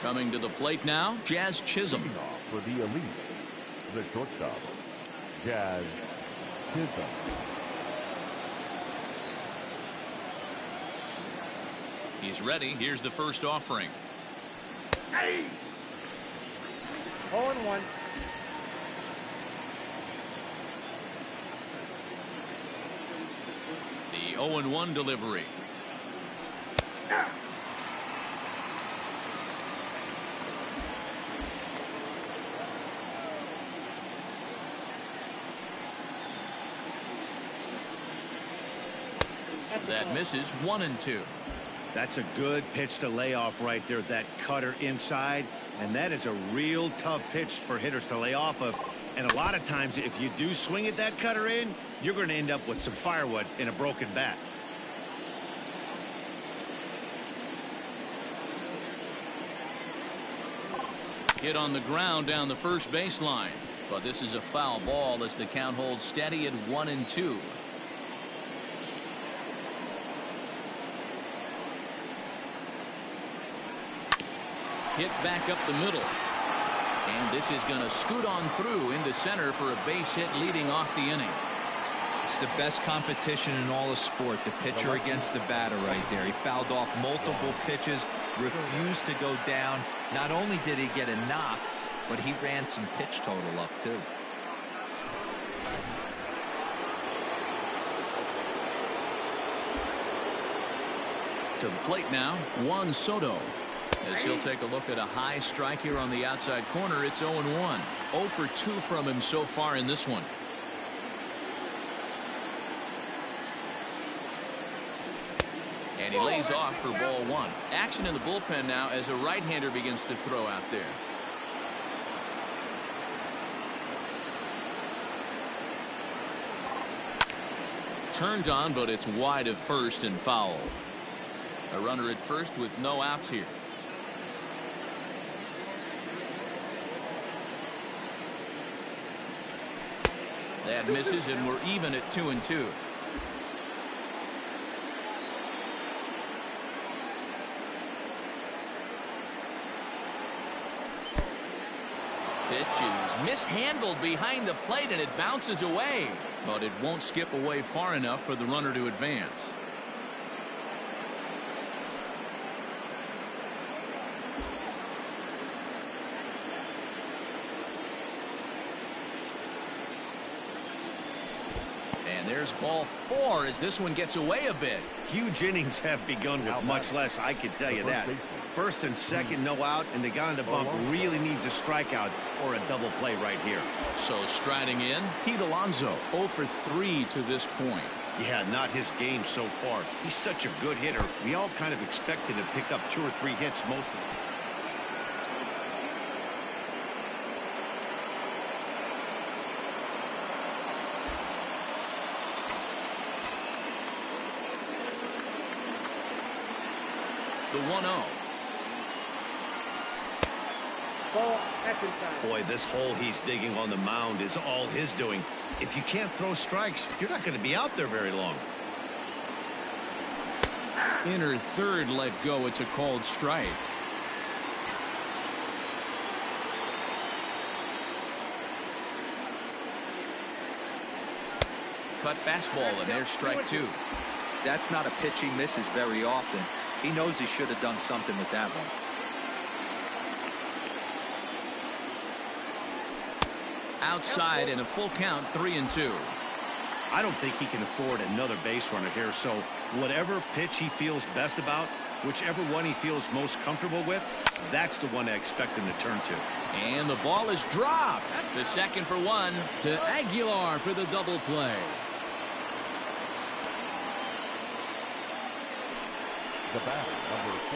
Coming to the plate now, Jazz Chisholm. For the Elite, the shortstop, Jazz Chisholm. He's ready. Here's the first offering. 0-1. The 0-1 delivery. That misses. 1-2. That's a good pitch to lay off right there. That cutter inside, and that is a real tough pitch for hitters to lay off of. And a lot of times, if you do swing at that cutter in, you're going to end up with some firewood in a broken bat. Hit on the ground down the first baseline, but this is a foul ball as the count holds steady at 1-2. Hit back up the middle. And this is going to scoot on through into center for a base hit leading off the inning. It's the best competition in all of sport, the pitcher against the batter right there. He fouled off multiple pitches, refused to go down. Not only did he get a knock, but he ran some pitch total up too. To the plate now, Juan Soto. As he'll take a look at a high strike here on the outside corner. It's 0-1. 0 for 2 from him so far in this one. And he lays off for ball 1. Action in the bullpen now as a right-hander begins to throw out there. turned on, but it's wide of first and foul. A runner at first with no outs here. That misses, and we're even at 2-2. Pitch is mishandled behind the plate, and it bounces away, but it won't skip away far enough for the runner to advance. And there's ball 4 as this one gets away a bit. Huge innings have begun with much less, I can tell you that. First and second, no out, and the guy on the bump really needs a strikeout or a double play right here. So striding in, Pete Alonso, 0 for 3 to this point. Yeah, not his game so far. He's such a good hitter. We all kind of expected him to pick up 2 or 3 hits most of them. The 1-0. Boy, this hole he's digging on the mound is all his doing. If you can't throw strikes, you're not going to be out there very long. Inner third let go. It's a called strike. Cut fastball, and there's strike 2. That's not a pitch he misses very often. He knows he should have done something with that one. Outside and a full count, 3-2. I don't think he can afford another base runner here, so whatever pitch he feels best about, whichever one he feels most comfortable with, that's the one I expect him to turn to. And the ball is dropped. The second for 1 to Aguilar for the double play.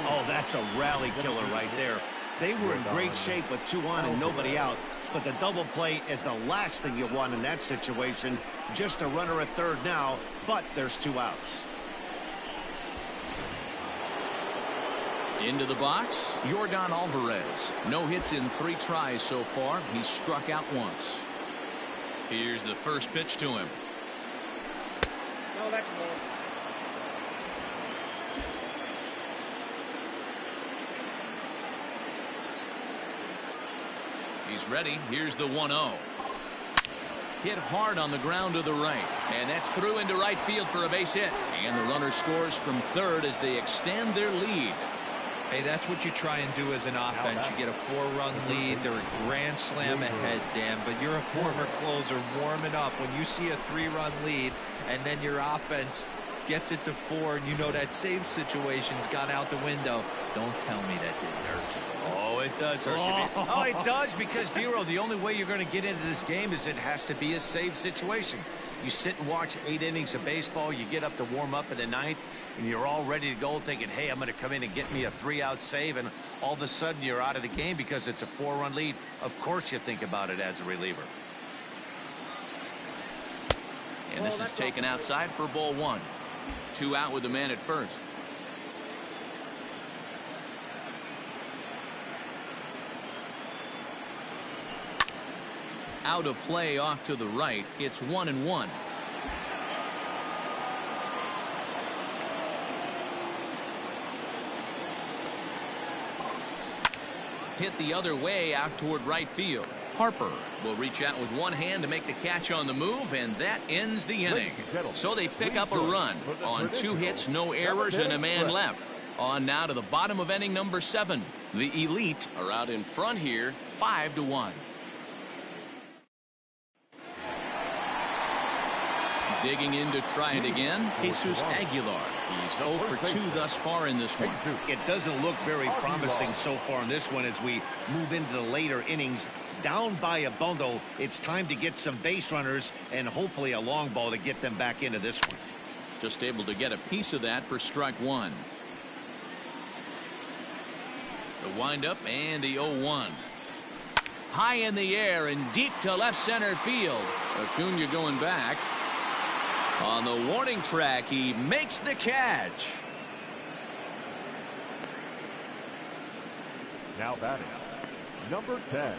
Oh, that's a rally killer right there. They were in great shape with 2 on and nobody out, but the double play is the last thing you want in that situation. Just a runner at third now, but there's 2 outs. Into the box, Yordan Alvarez. No hits in 3 tries so far. He's struck out once. Here's the first pitch to him. No, that's more. He's ready. Here's the 1-0. Hit hard on the ground to the right. And that's through into right field for a base hit. And the runner scores from third as they extend their lead. Hey, that's what you try and do as an offense. You get a 4-run lead. They're a grand slam ahead, Dan. But you're a former closer warming up. When you see a 3-run lead and then your offense gets it to 4 and you know that save situation's gone out the window, don't tell me that didn't hurt you. Oh, it does hurt you. Oh, it does, because, Dero, the only way you're going to get into this game is it has to be a save situation. You sit and watch 8 innings of baseball, you get up to warm up in the 9th, and you're all ready to go thinking, hey, I'm going to come in and get me a 3-out save, and all of a sudden you're out of the game because it's a 4-run lead. Of course you think about it as a reliever. And this is taken outside for ball 1. 2 out with the man at first. Out of play off to the right. It's 1-1. Hit the other way out toward right field. Harper will reach out with one hand to make the catch on the move, and that ends the inning. So they pick up a run on 2 hits, no errors, and a man left. On now to the bottom of inning number 7. The Elite are out in front here, 5-1. Digging in to try it again, Jesus Aguilar. He's 0 for 2 thus far in this one. It doesn't look very promising so far in this one as we move into the later innings. Down by a bundle, it's time to get some base runners and hopefully a long ball to get them back into this one. Just able to get a piece of that for strike 1. The windup and the 0-1. High in the air and deep to left center field. Acuna going back. On the warning track, he makes the catch. Now batting, number 10.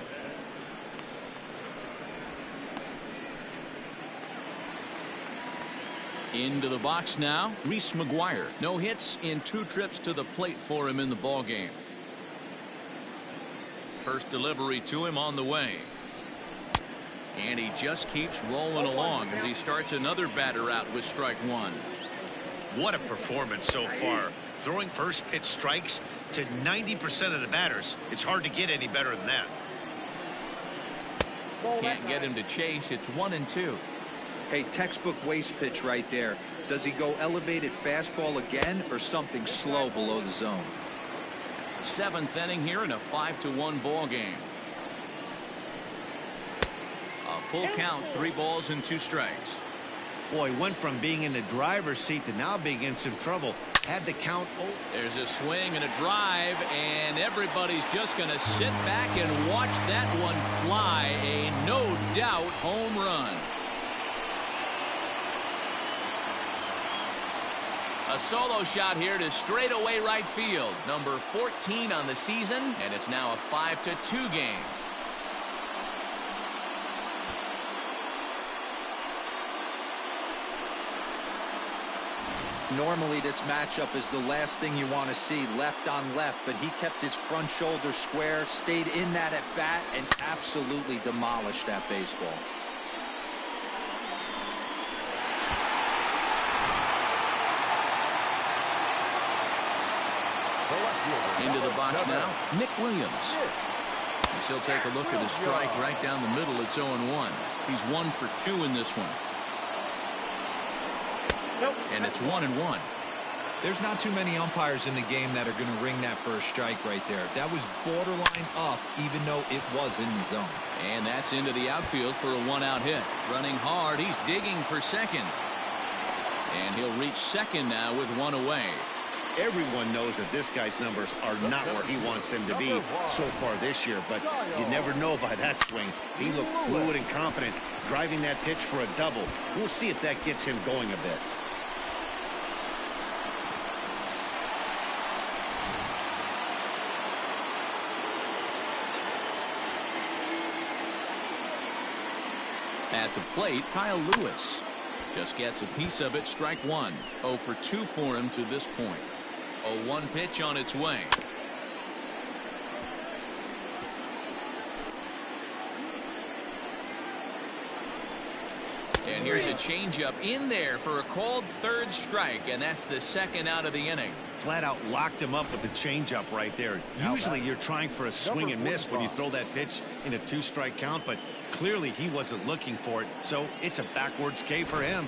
Into the box now, Reese McGuire. No hits in 2 trips to the plate for him in the ballgame. First delivery to him on the way. And he just keeps rolling along as he starts another batter out with strike 1. What a performance so far. Throwing first pitch strikes to 90% of the batters. It's hard to get any better than that. Can't get him to chase. It's 1-2. Hey, textbook waste pitch right there. Does he go elevated fastball again or something slow below the zone? 7th inning here in a 5-1 ball game. A full count, 3 balls and 2 strikes. Boy, went from being in the driver's seat to now being in some trouble. Had the count. There's a swing and a drive, and everybody's just going to sit back and watch that one fly. A no doubt home run. A solo shot here to straightaway right field. Number 14 on the season, and it's now a 5-2 game. Normally this matchup is the last thing you want to see, left on left, but he kept his front shoulder square, stayed in that at bat, and absolutely demolished that baseball. Into the box now, Nick Williams. And she'll take a look at a strike right down the middle. It's 0-1. He's 1 for 2 in this one. And it's 1-1. There's not too many umpires in the game that are going to ring that first strike right there. That was borderline up, even though it was in the zone. And that's into the outfield for a 1-out hit. Running hard, he's digging for second. And he'll reach second now with 1 away. Everyone knows that this guy's numbers are not where he wants them to be so far this year, but you never know by that swing. He looked fluid and confident, driving that pitch for a double. We'll see if that gets him going a bit. At the plate, Kyle Lewis just gets a piece of it. Strike 1. 0 for 2 for him to this point. 0-1 pitch on its way. And here's a changeup in there for a called 3rd strike, and that's the 2nd out of the inning. Flat out locked him up with the changeup right there. Usually you're trying for a swing and miss when you throw that pitch in a 2-strike count, but clearly he wasn't looking for it, so it's a backwards K for him.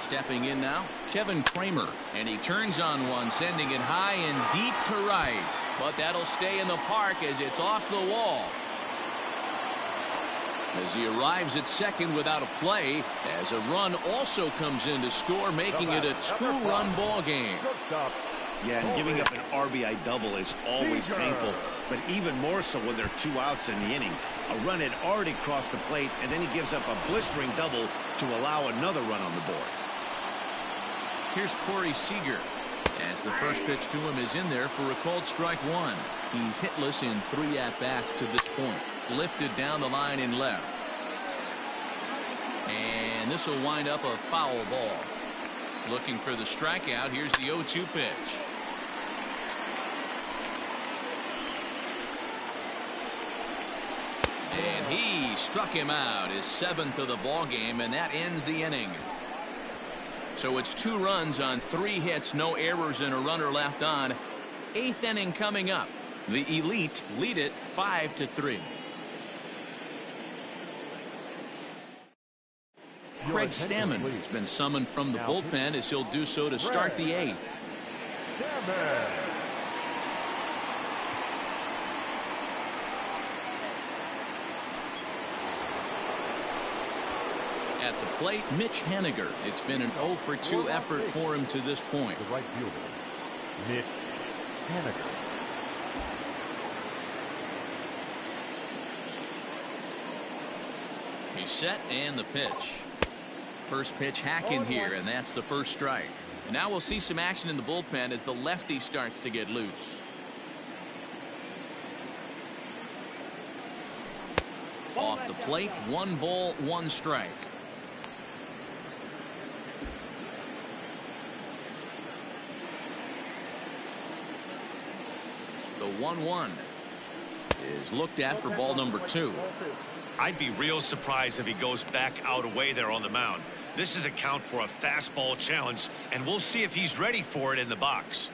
Stepping in now, Kevin Kramer, and he turns on one, sending it high and deep to right, but that'll stay in the park as it's off the wall. As he arrives at second without a play, as a run also comes in to score, making it a 2-run ball game. Yeah, and giving up an RBI double is always painful, but even more so when there are 2 outs in the inning. A run had already crossed the plate, and then he gives up a blistering double to allow another run on the board. Here's Corey Seager, as the first pitch to him is in there for a called strike 1. He's hitless in 3 at-bats to this point. Lifted down the line in left. And this will wind up a foul ball. Looking for the strikeout. Here's the 0-2 pitch. And he struck him out, his 7th of the ball game, and that ends the inning. So it's 2 runs on 3 hits, no errors, and a runner left on. 8th inning coming up. The Elite lead it 5-3. Craig Stammen has been summoned from the bullpen as he'll do so to start the 8th. At the plate, Mitch Haniger. It's been an 0 for 2 effort for him to this point. The right fielder, Mitch Haniger. He's set and the pitch. First pitch hacking here, and that's the first strike. And now we'll see some action in the bullpen as the lefty starts to get loose. Off the plate, 1 ball, 1 strike. The 1-1 is looked at for ball number 2. I'd be real surprised if he goes back out away there on the mound. This is a count for a fastball challenge, and we'll see if he's ready for it in the box.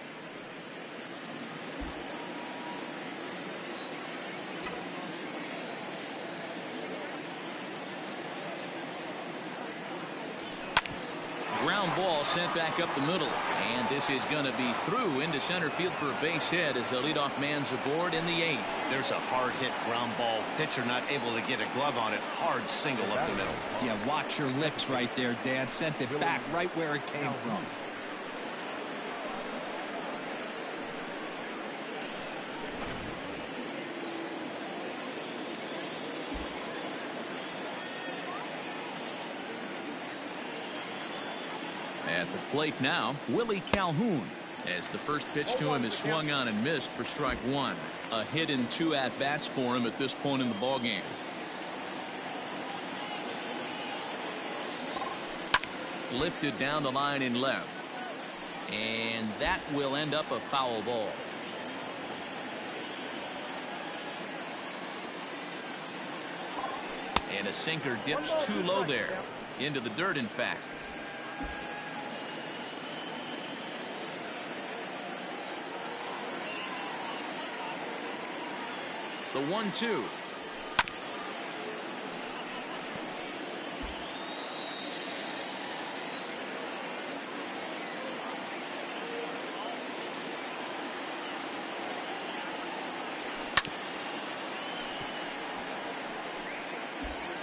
Ground ball sent back up the middle, and this is going to be through into center field for a base hit as the leadoff man's aboard in the 8th. There's a hard hit ground ball. Pitcher not able to get a glove on it. Hard single up the middle. Yeah, watch your lips right there, Dan. Sent it back right where it came from. At the plate now, Willie Calhoun, as the first pitch to him is swung on and missed for strike 1. A hit in 2 at-bats for him at this point in the ballgame. Lifted down the line in left. And that will end up a foul ball. And a sinker dips too low there. Into the dirt, in fact. The 1-2.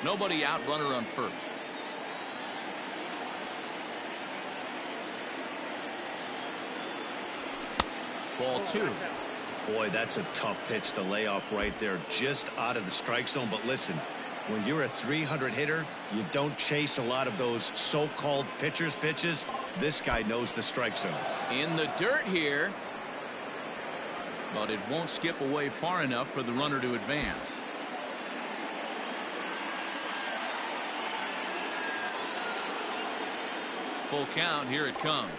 Nobody out, runner on first. Ball 2. Boy, that's a tough pitch to lay off right there, just out of the strike zone. But listen, when you're a 300 hitter, you don't chase a lot of those so-called pitchers' pitches. This guy knows the strike zone. In the dirt here, but it won't skip away far enough for the runner to advance. Full count, here it comes.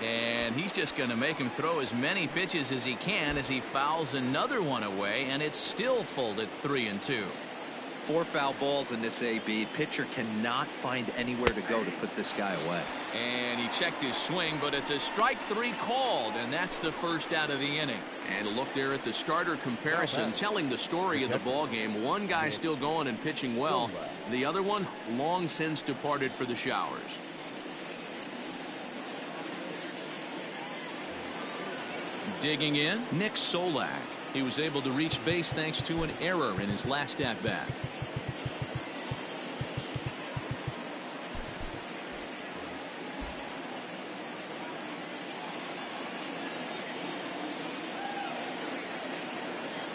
And he's just going to make him throw as many pitches as he can as he fouls another one away, and it's still full at 3-2. 4 foul balls in this AB. Pitcher cannot find anywhere to go to put this guy away. And he checked his swing, but it's a strike 3 called, and that's the first out of the inning. And look there at the starter comparison, telling the story of the ball game. One guy still going and pitching well. The other one long since departed for the showers. Digging in, Nick Solak. He was able to reach base thanks to an error in his last at-bat.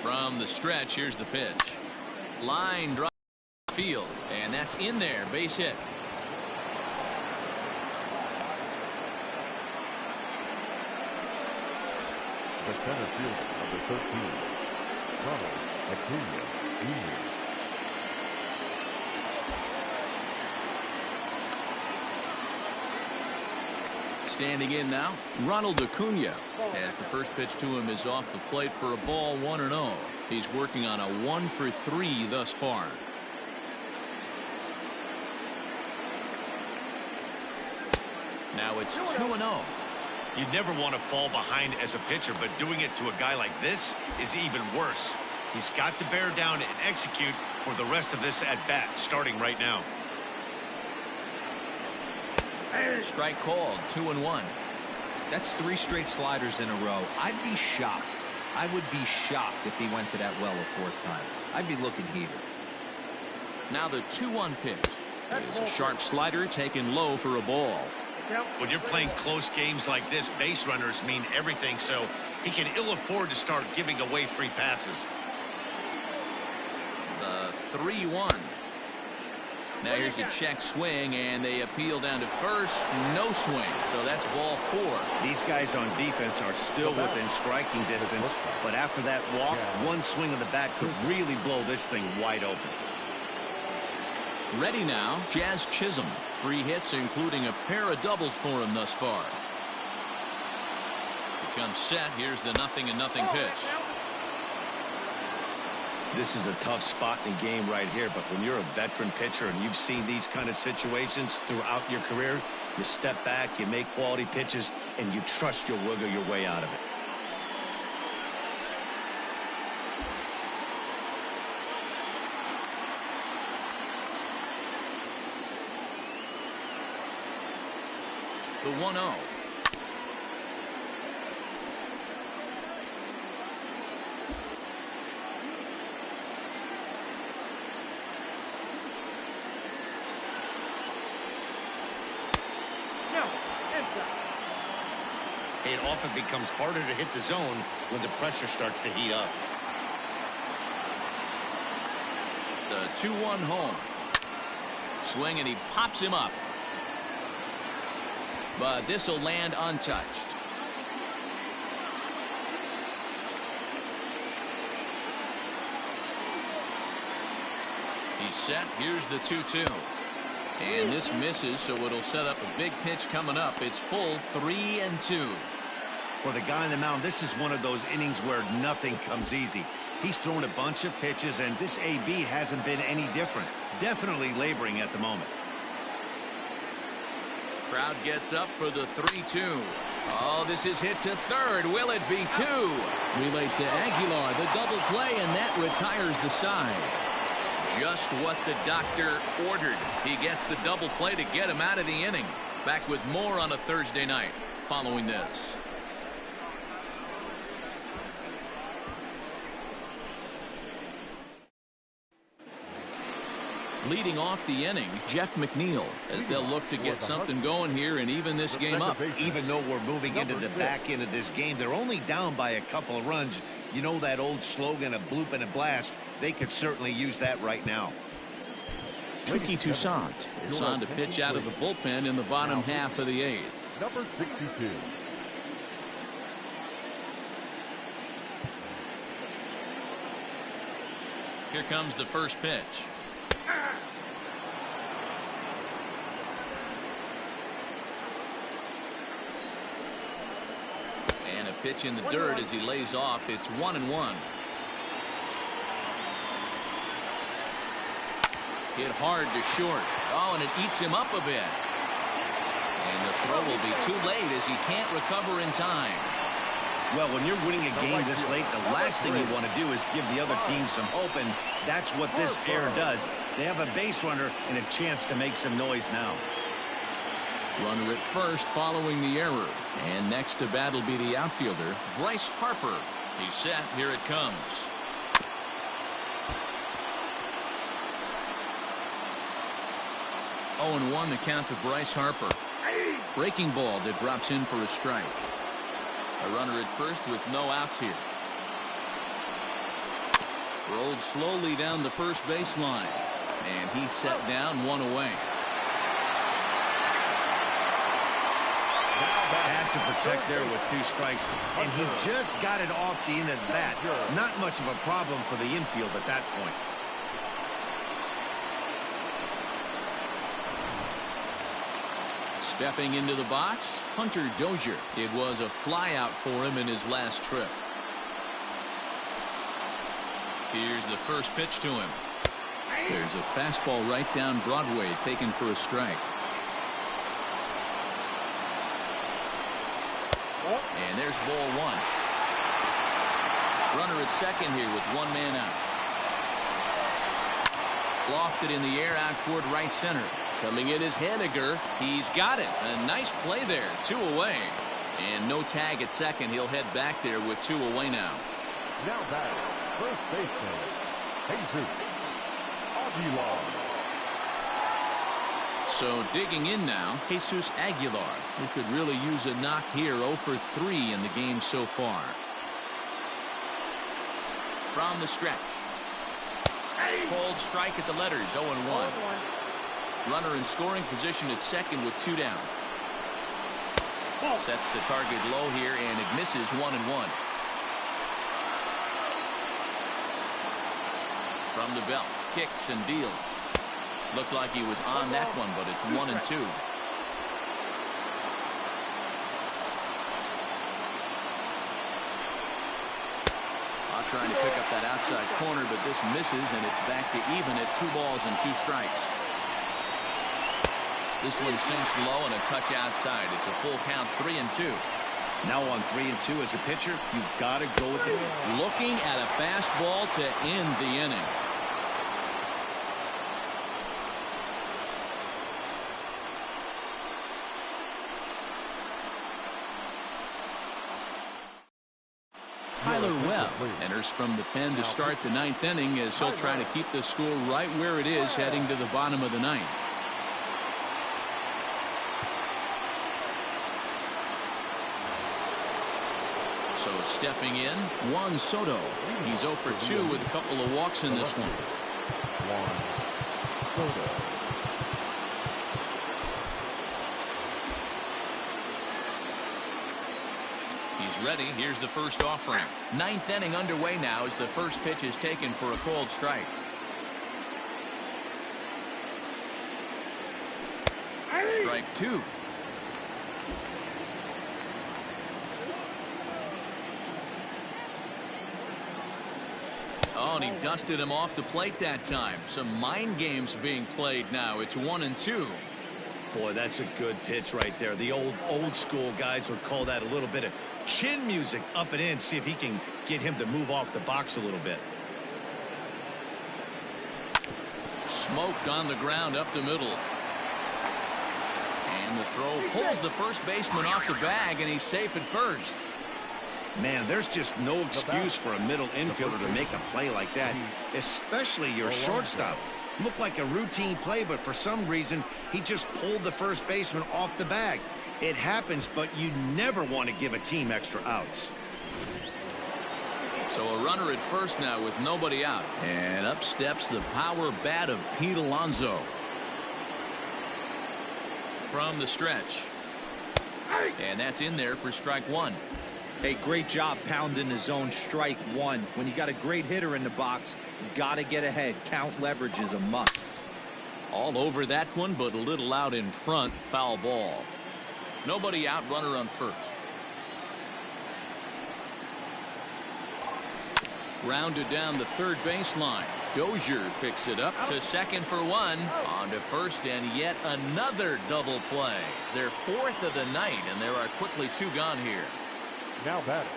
From the stretch, here's the pitch. Line drive field, and that's in there, base hit. The center fielder, number 13, Ronald Acuna Jr. Standing in now, Ronald Acuna, as the first pitch to him is off the plate for a ball, 1-0. He's working on a 1-for-3 thus far. Now it's 2-0. You never want to fall behind as a pitcher, but doing it to a guy like this is even worse. He's got to bear down and execute for the rest of this at-bat, starting right now. Strike called, 2-1. That's 3 straight sliders in a row. I'd be shocked. I would be shocked if he went to that well a 4th time. I'd be looking heated. Now the 2-1 pitch is a sharp slider taken low for a ball. When you're playing close games like this, base runners mean everything, so he can ill afford to start giving away free passes. The 3-1. Now here's a check swing, and they appeal down to first. No swing, so that's ball 4. These guys on defense are still within striking distance, but after that walk, one swing of the bat could really blow this thing wide open. Ready now, Jazz Chisholm. 3 hits, including a pair of doubles for him thus far. He comes set. Here's the 0-0 pitch. This is a tough spot in the game right here, but when you're a veteran pitcher and you've seen these kind of situations throughout your career, you step back, you make quality pitches, and you trust you'll wiggle your way out of it. The 1-0. It often becomes harder to hit the zone when the pressure starts to heat up. The 2-1 home. Swing, and he pops him up. But this will land untouched. He's set. Here's the 2-2. And this misses, so it'll set up a big pitch coming up. It's full 3-2. For the guy on the mound, this is one of those innings where nothing comes easy. He's thrown a bunch of pitches, and this AB hasn't been any different. Definitely laboring at the moment. Crowd gets up for the 3-2. Oh, this is hit to third. Will it be 2? Relay to Aguilar, the double play, and that retires the side. Just what the doctor ordered. He gets the double play to get him out of the inning. Back with more on a Thursday night following this. Leading off the inning, Jeff McNeil, as they'll look to get something going here and even this game up. Even though we're moving into the back end of this game, they're only down by a couple of runs. You know that old slogan, a bloop and a blast. They could certainly use that right now. Tricky Toussaint is on to pitch out of the bullpen in the bottom half of the 8th. Number 62. Here comes the first pitch. And a pitch in the dirt as he lays off. It's 1-1. Hit hard to short. Oh, and it eats him up a bit. And the throw will be too late as he can't recover in time. Well, when you're winning a game this late, the last thing you want to do is give the other team some hope, and that's what this error does. They have a base runner and a chance to make some noise now. Runner at first following the error. And next to bat will be the outfielder, Bryce Harper. He's set. Here it comes. Oh, and 1 the count to Bryce Harper. Breaking ball that drops in for a strike. A runner at first with no outs here. Rolled slowly down the first baseline. And he's set down, 1 away. Had to protect there with 2 strikes, and he just got it off the end of the bat. Not much of a problem for the infield at that point. Stepping into the box, Hunter Dozier. It was a flyout for him in his last trip. Here's the first pitch to him. There's a fastball right down Broadway taken for a strike. And there's ball 1. Runner at second here with 1 man out. Lofted in the air out toward right center. Coming in is Haniger. He's got it. A nice play there. 2 away. And no tag at second. He'll head back there with 2 away now. Now back, first baseman, Jesus Aguilar. So digging in now, Jesus Aguilar, who could really use a knock here. 0 for 3 in the game so far. From the stretch. Cold strike at the letters. 0-1. Runner in scoring position at second with 2 down. Sets the target low here, and it misses 1-1. From the belt, kicks and deals. Looked like he was on that one, but it's 1-2. Trying to pick up that outside corner, but this misses, and it's back to even at 2 balls and 2 strikes. This one sinks low and a touch outside. It's a full count, 3-2. Now on 3-2 as a pitcher, you've got to go with it. Looking at a fastball to end the inning. Enters from the pen to start the 9th inning as he'll try to keep the score right where it is heading to the bottom of the 9th. So stepping in, Juan Soto. He's 0 for 2 with a couple of walks in this one. Ready. Here's the first offering. 9th inning underway now as the first pitch is taken for a called strike. Strike 2. Oh, and he dusted him off the plate that time. Some mind games being played now. It's 1-2. Boy, that's a good pitch right there. The old school guys would call that a little bit of chin music up and in. See if he can get him to move off the box a little bit. Smoked on the ground up the middle. And the throw pulls the first baseman off the bag, and he's safe at first. Man, there's just no excuse for a middle infielder to make a play like that, especially your shortstop. Looked like a routine play, but for some reason, he just pulled the first baseman off the bag. It happens, but you never want to give a team extra outs. So a runner at first now with nobody out. And up steps the power bat of Pete Alonso. From the stretch. And that's in there for strike 1. Hey, great job pounding the zone. Strike 1. When you got a great hitter in the box, got to get ahead. Count leverage is a must. All over that one, but a little out in front. Foul ball. Nobody out, runner on first. Grounded down the third baseline. Dozier picks it up to second for 1. On to first, and yet another double play. Their 4th of the night, and there are quickly 2 gone here. Now batting,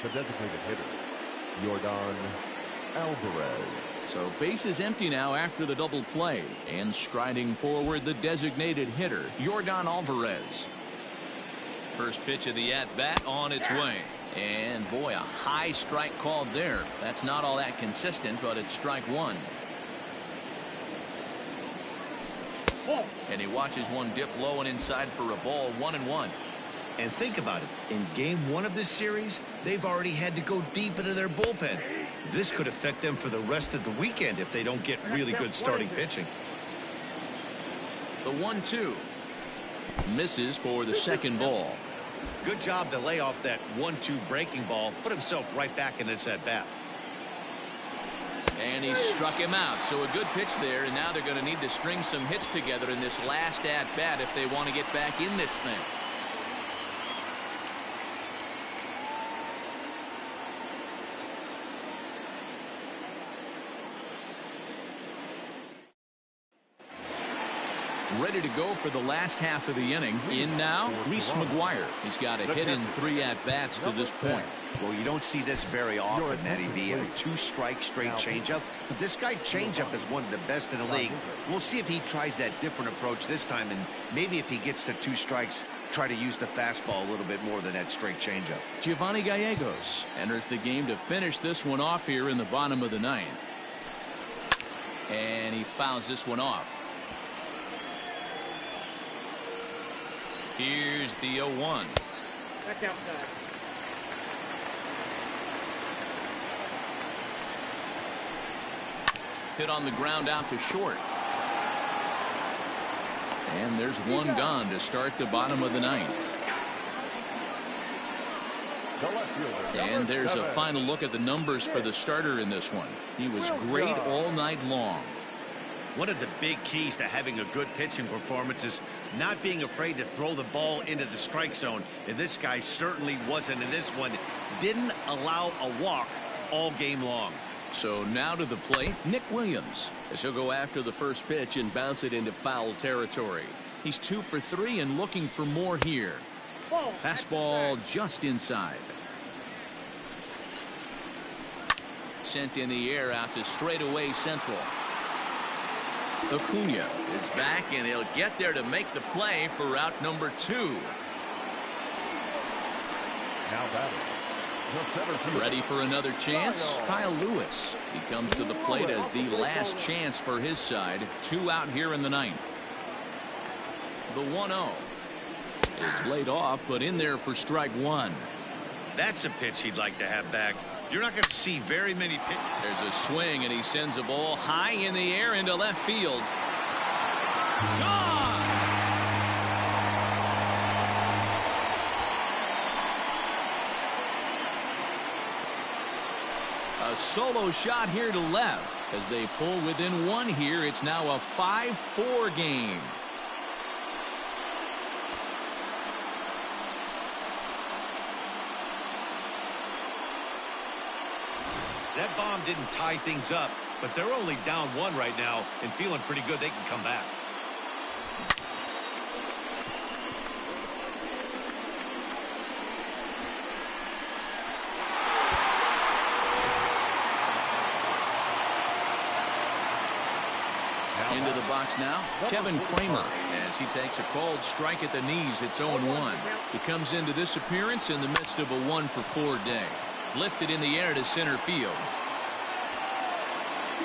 the designated hitter, Yordan Alvarez. So base is empty now after the double play, and striding forward the designated hitter, Yordan Alvarez. First pitch of the at-bat on its way. And boy, a high strike called there. That's not all that consistent, but it's strike 1. And he watches one dip low and inside for a ball. 1-1. And think about it. In game 1 of this series, they've already had to go deep into their bullpen. This could affect them for the rest of the weekend if they don't get really good starting pitching. The 1-2. Misses for the second ball. Good job to lay off that 1-2 breaking ball. Put himself right back in this at-bat. And he struck him out. So a good pitch there, and now they're going to need to string some hits together in this last at-bat if they want to get back in this thing. Ready to go for the last half of the inning. In now, Reese McGuire. He's got a hit in 3 at-bats to this point. Well, you don't see this very often, Matty V. A 2-strike straight changeup. But this guy changeup is one of the best in the league. We'll see if he tries that different approach this time. And maybe if he gets to 2 strikes, try to use the fastball a little bit more than that straight changeup. Giovanni Gallegos enters the game to finish this one off here in the bottom of the 9th. And he fouls this one off. Here's the 0-1. Back outside. Hit on the ground out to short. And there's one gone to start the bottom of the ninth. And there's a final look at the numbers for the starter in this one. He was great all night long. One of the big keys to having a good pitching performance is not being afraid to throw the ball into the strike zone. And this guy certainly wasn't in this one. Didn't allow a walk all game long. So now to the plate, Nick Williams, as he'll go after the first pitch and bounce it into foul territory. He's 2 for 3 and looking for more here. Fastball just inside. Sent in the air out to straightaway central. Acuna is back, and he'll get there to make the play for out number 2. Now batting. Ready for another chance? Kyle Lewis. He comes to the plate as the last chance for his side. 2 out here in the ninth. The 1-0. It's laid off, but in there for strike 1. That's a pitch he'd like to have back. You're not going to see very many pitches. There's a swing, and he sends a ball high in the air into left field. Gone! A solo shot here to left. As they pull within 1 here, it's now a 5-4 game. That bomb didn't tie things up, but they're only down 1 right now and feeling pretty good they can come back. Into the box now, Kevin Kramer, as he takes a called strike at the knees. It's 0-1. He comes into this appearance in the midst of a 1-for-4 day. Lifted in the air to center field.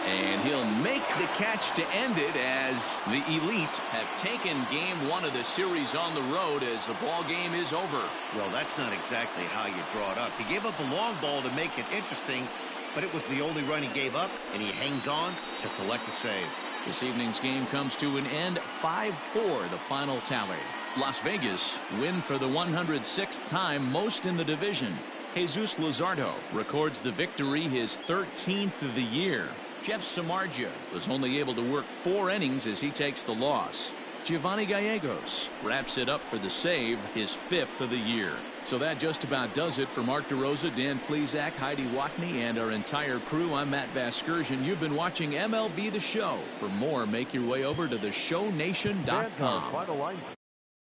And he'll make the catch to end it as the Elite have taken game 1 of the series on the road as the ball game is over. Well, that's not exactly how you draw it up. He gave up a long ball to make it interesting, but it was the only run he gave up, and he hangs on to collect the save. This evening's game comes to an end. 5-4 the final tally. Las Vegas win for the 106th time, most in the division. Jesus Luzardo records the victory, his 13th of the year. Jeff Samardzija was only able to work 4 innings as he takes the loss. Giovanni Gallegos wraps it up for the save, his 5th of the year. So that just about does it for Mark DeRosa, Dan Plesac, Heidi Watney, and our entire crew. I'm Matt Vasgersian. You've been watching MLB The Show. For more, make your way over to theshownation.com.